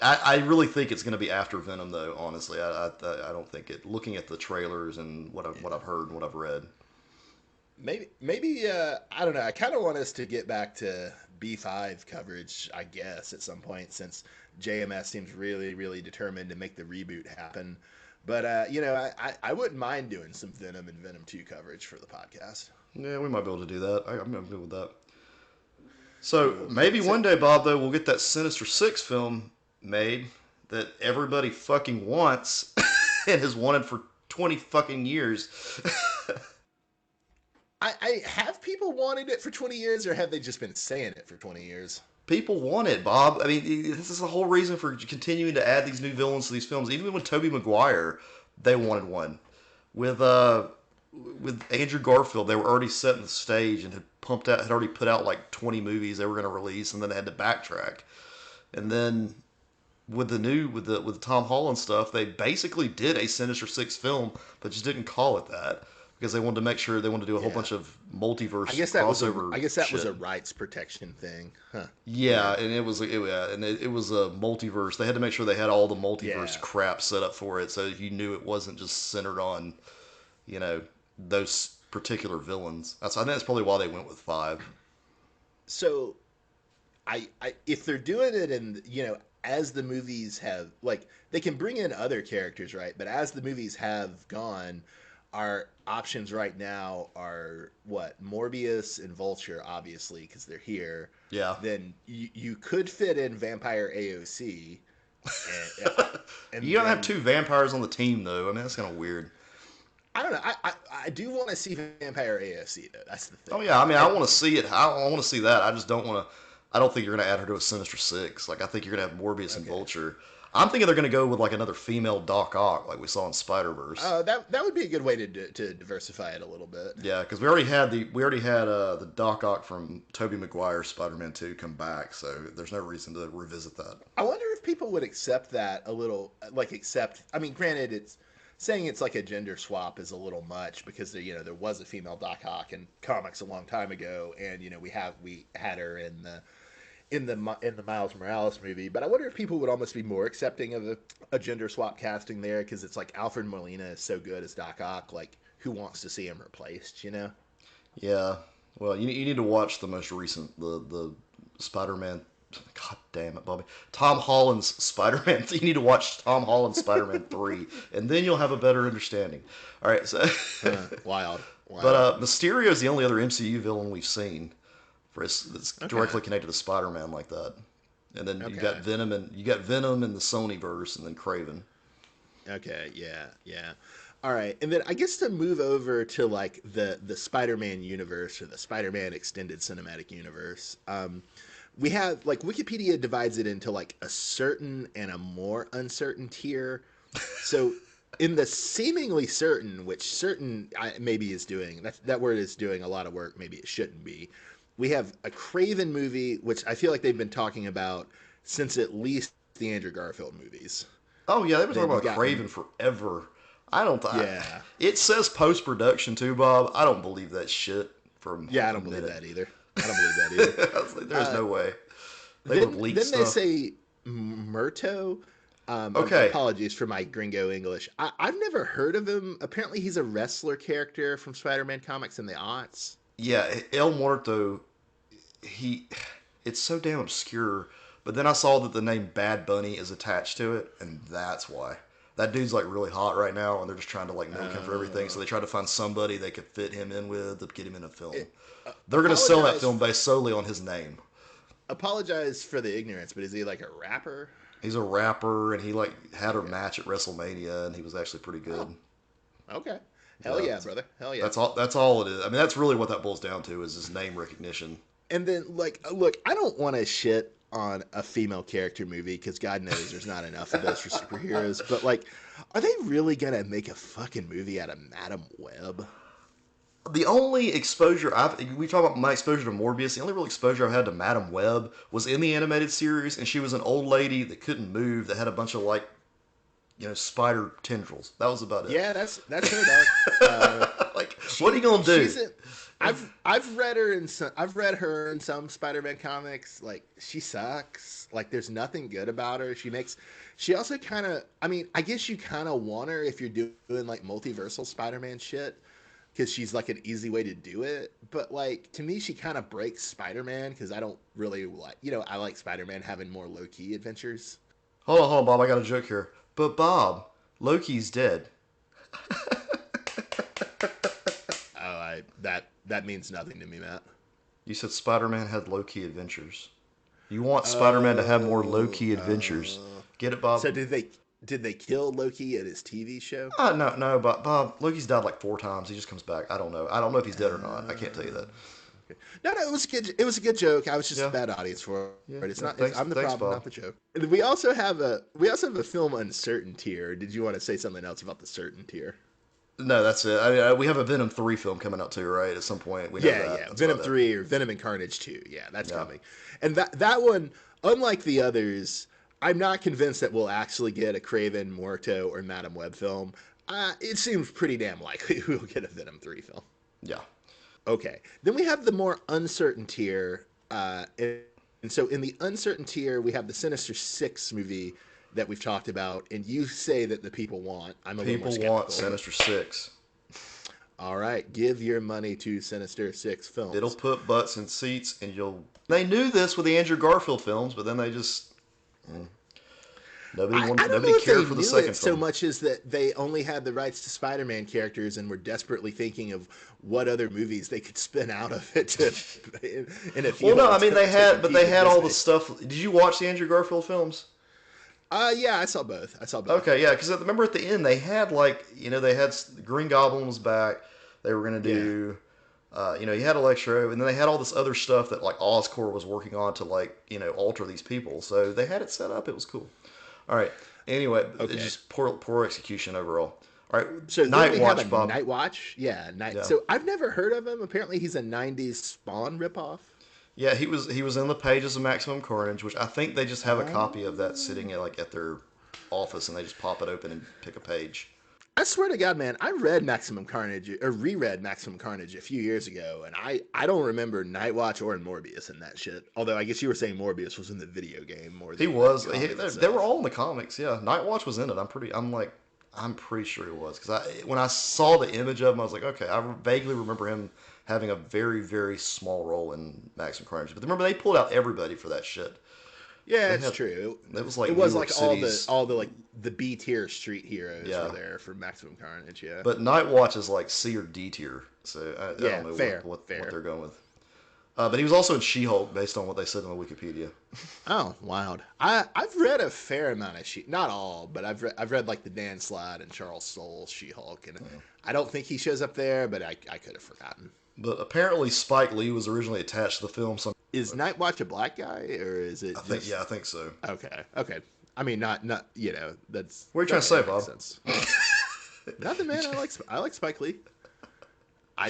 I really think it's gonna be after Venom though. Honestly, I don't think it. Looking at the trailers and what I've heard and what I've read. Maybe I don't know. I kind of want us to get back to B5 coverage, I guess, at some point, since JMS seems really, really determined to make the reboot happen. But I wouldn't mind doing some Venom and Venom 2 coverage for the podcast. Yeah, we might be able to do that. I'm good with that. So Cool. maybe So, one day, Bob, though, we'll get that Sinister Six film made that everybody fucking wants and has wanted for 20 fucking years. I have people wanted it for 20 years, or have they just been saying it for 20 years? People want it, Bob. I mean, this is the whole reason for continuing to add these new villains to these films. Even with Tobey Maguire, they wanted one. With with Andrew Garfield, they were already setting the stage and had already put out like 20 movies they were going to release, and then they had to backtrack. And then with the Tom Holland stuff, they basically did a Sinister Six film, but just didn't call it that because they wanted to make sure they wanted to do a whole bunch of multiverse crossover. I guess that was shit. a rights protection thing, huh? Yeah, and it was a multiverse. They had to make sure they had all the multiverse Yeah. crap set up for it, so you knew it wasn't just centered on, you know, those particular villains. I think that's probably why they went with five. So, if they're doing it, and as the movies have, like, they can bring in other characters, right? But as the movies have gone, our options right now are what? Morbius and Vulture, obviously, because they're here. Yeah. Then you could fit in Vampire AOC, and, and You don't have then, two vampires on the team though. I mean, that's kind of weird. I don't know. I do want to see Vampire AOC though. That's the thing. Oh yeah, I mean, I want to see it. I want to see that. I just don't want to. I don't think you're going to add her to a Sinister Six. Like I think you're going to have Morbius and Vulture. I'm thinking they're going to go with like another female Doc Ock, like we saw in Spider Verse. That would be a good way to diversify it a little bit. Yeah, because we already had the Doc Ock from Tobey Maguire Spider-Man 2 come back, so there's no reason to revisit that. I wonder if people would accept that a little, like accept. I mean, granted, it's saying it's like a gender swap is a little much because there was a female Doc Ock in comics a long time ago, and we had her in the Miles Morales movie. But I wonder if people would almost be more accepting of a gender swap casting there, because it's like Alfred Molina is so good as Doc Ock. Like, who wants to see him replaced? Yeah, well, you need to watch the most recent the Spider-Man. God damn it, Bobby! Tom Holland's Spider-Man. You need to watch Tom Holland's Spider-Man 3, and then you'll have a better understanding. All right, so Wild. but Mysterio is the only other MCU villain we've seen that's directly connected to Spider-Man like that. And then you got Venom in the Sony verse, and then Craven. Okay, yeah. All right, and then I guess to move over to like the Spider-Man universe, or the Spider-Man extended cinematic universe. We have, like, Wikipedia divides it into like a certain and a more uncertain tier. So in the seemingly certain, which certain maybe is doing, that word is doing a lot of work, maybe it shouldn't be. We have a Craven movie, which I feel like they've been talking about since at least the Andrew Garfield movies. Oh yeah, they've been talking Then about Craven forever. I don't. Yeah. It says post-production too, Bob. I don't believe that shit. I don't believe that either. I don't believe that either. I was like, there's no way. They would leak then stuff. they say Murto. Okay. Apologies for my gringo English. I've never heard of him. Apparently, he's a wrestler character from Spider-Man comics in the aughts. Yeah, El Muerto. It's so damn obscure. But then I saw that the name Bad Bunny is attached to it, and that's why. That dude's like really hot right now, and they're just trying to like milk him for everything. So they try to find somebody they could fit him in with to get him in a film. They're going to sell that film based solely on his name. Apologize for the ignorance, but is he like a rapper? He's a rapper, and he like had a match at WrestleMania, and he was actually pretty good. Oh. Okay. Hell yeah, brother. Hell yeah. That's all it is. I mean, that's really what that boils down to is his name recognition. And then, like, look, I don't want to shit on a female character movie because God knows there's not enough of those for superheroes. But, like, are they really going to make a fucking movie out of Madam Web? The only exposure we talk about my exposure to Morbius, the only real exposure I had to Madam Web was in the animated series, and she was an old lady that couldn't move, that had a bunch of, like, spider tendrils. That was about it. Yeah, that's her, dog. Like, what are you gonna do? I've read her in some Spider-Man comics. Like, she sucks. Like, there's nothing good about her. She also kind of, I mean, I guess you kind of want her if you're doing like multiversal Spider-Man shit, because she's like an easy way to do it. But like, to me, she kind of breaks Spider-Man, because I don't really like, I like Spider-Man having more low-key adventures. Hold on, Bob. I got a joke here. But Bob, Loki's dead. That means nothing to me, Matt. You said Spider-Man had low-key adventures. You want Spider-Man to have more low-key adventures. Get it, Bob? So did they Did they kill Loki at his TV show? No, but Bob, Loki's died like 4 times. He just comes back. I don't know. I don't know if he's dead or not. I can't tell you that. Okay. No, it was good. It was a good joke. I was just a Yeah, bad audience for yeah, it. It's yeah. not. Thanks, I'm the thanks, problem, Bob. not the joke. We also have a film Uncertain tier. Did you want to say something else about the certain tier? No, that's it. We have a Venom 3 film coming out too, right? At some point, we know Yeah, that. yeah. That's Venom about it. 3 or Venom and Carnage 2. Yeah, that's Yeah. coming. And that one, unlike the others, I'm not convinced that we'll actually get a Craven, Morto, or Madam Web film. It seems pretty damn likely we'll get a Venom 3 film. Yeah. Okay. Then we have the more uncertain tier. And so in the uncertain tier, we have the Sinister Six movie that we've talked about, and you say that the people want. I'm a little more People want skeptical. Sinister Six. All right, give your money to Sinister Six It'll films. put butts in seats, and you'll. They knew this with the Andrew Garfield films, but then they just I don't know nobody if they cared for the knew second it so film. much as that they only had the rights to Spider-Man characters and were desperately thinking of what other movies they could spin out of it to, in a few. Well, no, I mean they had all the Disney. stuff. Did you watch the Andrew Garfield films? Yeah, I saw both. I saw both. Okay, yeah, because remember at the end they had they had Green Goblin was back. They were gonna Yeah. do, you had Electro, and then they had all this other stuff that like Oscorp was working on to alter these people. So they had it set up. It was cool. All right. Anyway, Okay. it's just poor execution overall. All right, So then Night we Watch, have a Bob. Night Watch. Yeah, Night. Yeah, So I've never heard of him. Apparently, he's a '90s Spawn ripoff. yeah. He was in the pages of Maximum Carnage, which I think they just have a copy of that sitting at their office, and they just pop it open and pick a page. I swear to God, man, I read Maximum Carnage or reread Maximum Carnage a few years ago, and I don't remember Night Watch or Morbius in that shit. Although I guess you were saying Morbius was in the video game more He than was. the comic They itself. were all in the comics. Yeah, Night Watch was in it. I'm pretty sure he was because when I saw the image of him, I was like, okay, I vaguely remember him having a very very small role in Maximum Carnage. But remember, they pulled out everybody for that shit. Yeah, They it's had true. it was like It was New York like City's. all the like the B tier street heroes Yeah. were there for Maximum Carnage. Yeah. But Night Watch is like C or D tier, so I Yeah, don't know fair, what fair. they're going with. But he was also in She-Hulk, based on what they said on the Wikipedia. Oh, wild. I've read a fair amount of not all, but I've read like the Dan Slott and Charles Soule She-Hulk, and I don't think he shows up there, but I could have forgotten. But apparently Spike Lee was originally attached to the film. So Is Night Watch a black guy, or is it? I think so. Okay. I mean, not that's. What are you trying to say, that makes Bob? sense. Nothing, man. I like Spike Lee. I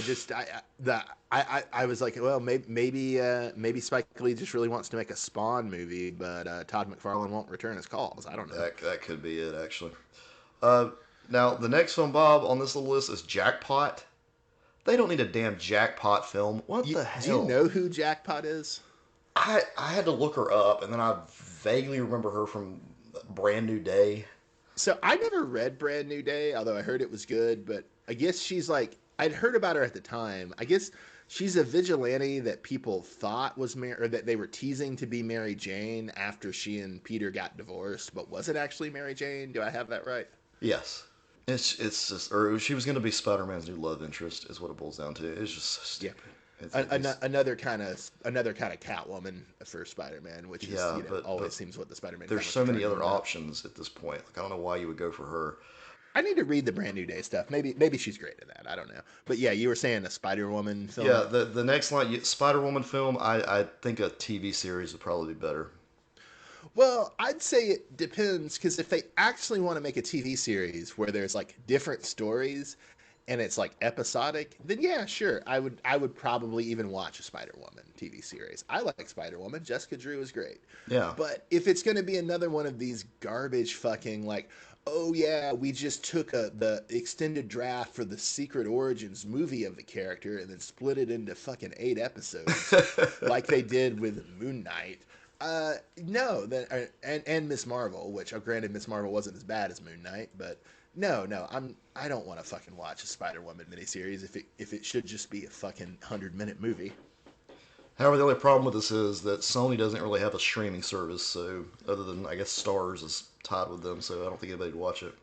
was like, well, maybe Spike Lee just really wants to make a Spawn movie, but Todd McFarlane won't return his calls. I don't know. That could be it, actually. Now, the next film, Bob, on this little list is Jackpot. They don't need a damn Jackpot film. What the hell? Do you know who Jackpot is? I had to look her up, and then I vaguely remember her from Brand New Day. So I never read Brand New Day, although I heard it was good. But I guess she's like, I'd heard about her at the time. I guess she's a vigilante that people thought was or that they were teasing to be Mary Jane after she and Peter got divorced, but wasn't actually Mary Jane. Do I have that right? Yes. It's just, or she was going to be Spider-Man's new love interest, is what it boils down to. It's just so stupid. Another kind of Catwoman for Spider-Man, which is always seems what the Spider-Man. There's so many other options at this point. Like, I don't know why you would go for her. I need to read the Brand New Day stuff. Maybe she's great at that. I don't know. But yeah, you were saying a Spider-Woman film. Yeah, the next line, Spider-Woman film, I think a TV series would probably be better. Well, I'd say it depends, because if they actually want to make a TV series where there's like different stories and it's like episodic, then yeah, sure. I would probably even watch a Spider-Woman TV series. I like Spider-Woman. Jessica Drew is great. Yeah. But if it's going to be another one of these garbage fucking like, oh yeah, we just took the extended draft for the Secret Origins movie of the character and then split it into fucking 8 episodes like they did with Moon Knight. No, and Miss Marvel, which granted Miss Marvel wasn't as bad as Moon Knight, but no, I don't want to fucking watch a Spider-Woman miniseries if it should just be a fucking 100-minute movie. However, the only problem with this is that Sony doesn't really have a streaming service, so other than I guess Starz is tied with them, so I don't think anybody would watch it.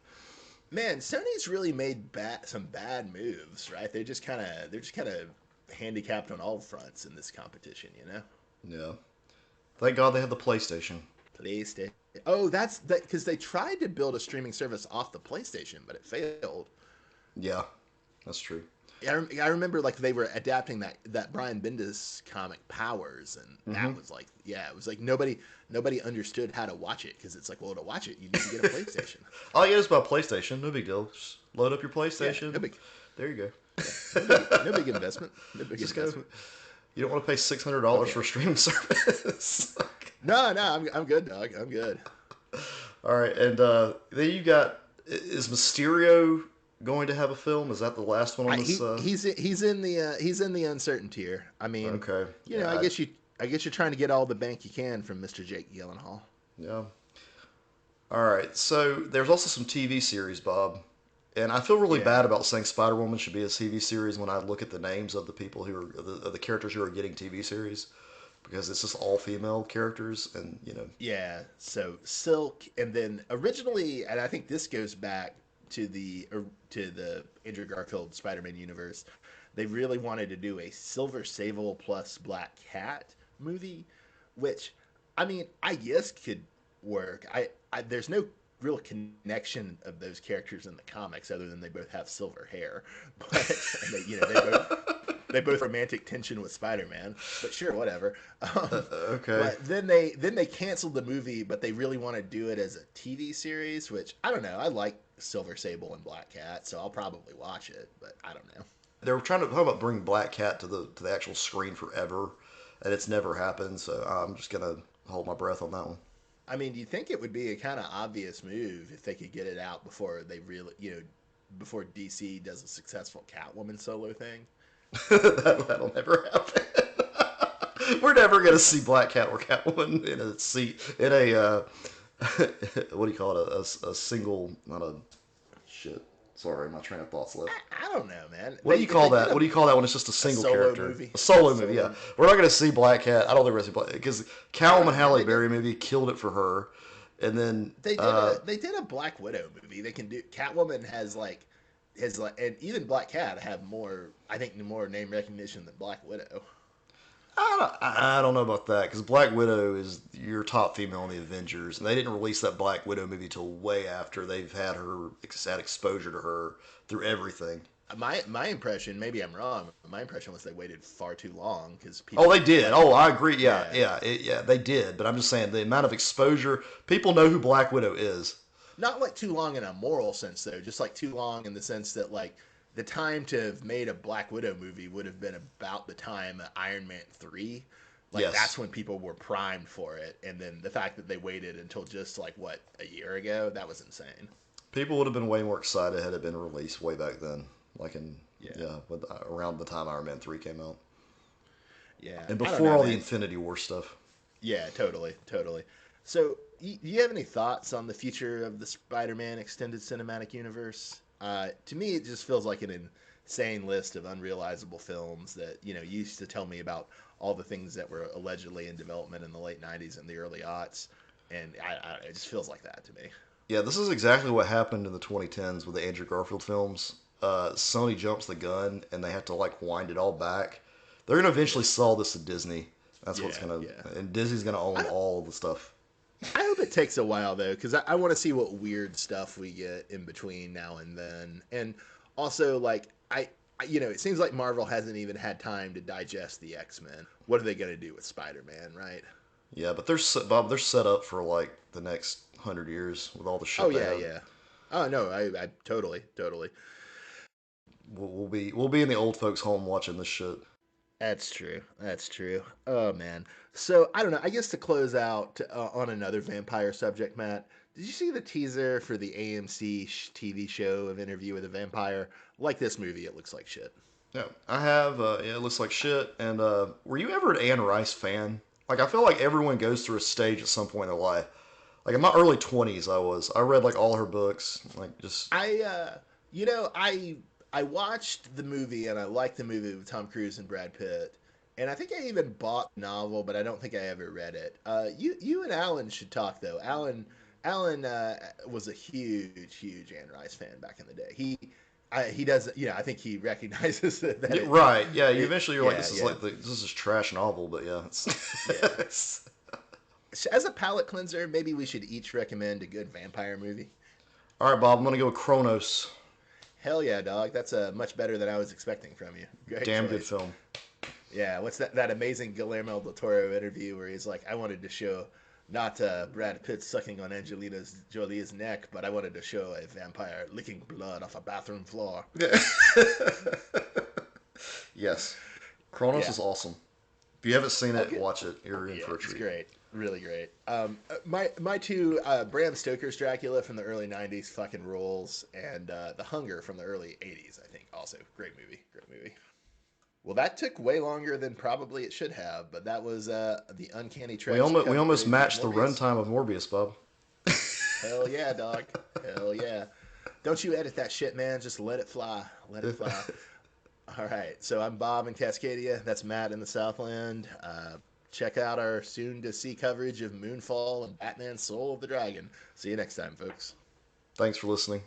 Man, Sony's really made some bad moves, right? They're just kind of handicapped on all fronts in this competition, you know? Yeah. Thank God they have the PlayStation. PlayStation. Oh, that's that because they tried to build a streaming service off the PlayStation, but it failed. Yeah, that's true. I remember like they were adapting that Brian Bendis comic Powers, and Hmm. that was like, yeah, it was like nobody understood how to watch it because it's like, well, to watch it you need to get a PlayStation. All you get is about PlayStation. No big deal. Just load up your Yeah, PlayStation. There you go. yeah, no big investment, no big Just go. investment. You don't want to pay $600 for a Okay. streaming service. No, I'm good, dog. I'm good. All right, and then you got, is Mysterio going to have a film? Is that the last one on this? He's in the uncertain tier. I mean, Okay. you know, Yeah. I guess you're trying to get all the bank you can from Mr. Jake Gyllenhaal. Yeah. All right. So there's also some TV series, Bob, and I feel really Yeah. bad about saying Spider Woman should be a TV series when I look at the names of the people who are of the characters who are getting TV series, because it's just all female characters, and Yeah, so Silk, and then originally, and I think this goes back to the Andrew Garfield Spider-Man universe. They really wanted to do a Silver Sable plus Black Cat movie, which, I mean, I guess could work. There's no real connection of those characters in the comics other than they both have silver hair, but and they both romantic tension with Spider-Man. But sure, whatever. Okay. But then they canceled the movie, but they really want to do it as a TV series, which I don't know. I like Silver Sable and Black Cat, so I'll probably watch it, but I don't know. They were trying to talk about bring Black Cat to the actual screen forever, and it's never happened. So I'm just gonna hold my breath on that one. I mean, do you think it would be a kind of obvious move if they could get it out before they really, before DC does a successful Catwoman solo thing? That'll never happen. We're never gonna see Black Cat or Catwoman in a seat in a what do you call it? A single, not a shit. Sorry, my train of thoughts left. I don't know, man. What do you call that? What do you call that when it's just a single solo character? movie. A solo movie, Solo. yeah. We're not going to see Black Cat. I don't think we're going to see Black because Catwoman Halle Berry movie killed it for her, and then They did a Black Widow movie. They can do Catwoman has like and even Black Cat have more, I think, more name recognition than Black Widow. I don't know about that because Black Widow is your top female in the Avengers, and they didn't release that Black Widow movie till way after they've had exposure to her through everything. My impression, maybe I'm wrong. But my impression was they waited far too long because people. Oh, they did. Oh, I agree. Yeah. Yeah, they did. But I'm just saying the amount of exposure people know who Black Widow is. Not like too long in a moral sense though, just like too long in the sense that like the time to have made a Black Widow movie would have been about the time of Iron Man 3. Like Yes. that's when people were primed for it, and then the fact that they waited until just like what, a year ago, that was insane. People would have been way more excited had it been released way back then, like Yeah. around the time Iron Man 3 came out, Yeah. and I don't before know, all the man. Infinity War stuff. Yeah, totally, totally. So, do you have any thoughts on the future of the Spider-Man extended cinematic universe? To me, it just feels like an insane list of unrealizable films that you used to tell me about all the things that were allegedly in development in the late '90s and the early aughts, and it just feels like that to me. Yeah, this is exactly what happened in the 2010s with the Andrew Garfield films. Sony jumps the gun and they have to like wind it all back. They're gonna eventually sell this to Disney. That's what's Yeah, gonna, yeah. and Disney's gonna own all the stuff. I hope it takes a while though, because I want to see what weird stuff we get in between now and then, and also like it seems like Marvel hasn't even had time to digest the X-Men. What are they gonna do with Spider-Man, right? Yeah, but Bob, they're set up for like the next 100 years with all the shit Oh they yeah, have. yeah. Oh no, I totally, totally. We'll be in the old folks' home watching this shit. That's true. That's true. Oh man. So I don't know. I guess to close out on another vampire subject, Matt. Did you see the teaser for the AMC TV show of Interview with a Vampire? Like this movie, it looks like shit. Yeah, I have. Yeah, it looks like shit. And were you ever an Anne Rice fan? Like, I feel like everyone goes through a stage at some point in their life. Like in my early 20s, I was. I read like all her books. Like just. I watched the movie and I liked the movie with Tom Cruise and Brad Pitt. And I think I even bought the novel, but I don't think I ever read it. You and Alan should talk though. Alan was a huge Anne Rice fan back in the day. He does, I think he recognizes that. Yeah, right. Yeah. You eventually you're like, yeah, this is yeah. like this is trash novel, but yeah. It's, Yeah. as a palate cleanser, maybe we should each recommend a good vampire movie. All right, Bob. I'm gonna go with Kronos. Hell yeah, dog. That's much better than I was expecting from you. Great Damn good choice. film. Yeah, what's that amazing Guillermo del Toro interview where he's like, I wanted to show not Brad Pitt sucking on Angelina Jolie's neck, but I wanted to show a vampire licking blood off a bathroom floor. Yes. Kronos Yeah. is awesome. If you haven't seen it, Okay. watch it. You're in Yeah, for a it's treat. great. Really great. My two Bram Stoker's Dracula from the early '90s fucking rules, and The Hunger from the early '80s. I think also great movie. Great movie. Well, that took way longer than probably it should have, but that was the Uncanny Trex We almost coverage of matched the Morbius. runtime of Morbius, Bob. Hell yeah, dog. Hell yeah. Don't you edit that shit, man. Just let it fly. Let it fly. All right. So I'm Bob in Cascadia. That's Matt in the Southland. Check out our soon to see coverage of Moonfall and Batman Soul of the Dragon. See you next time, folks. Thanks for listening.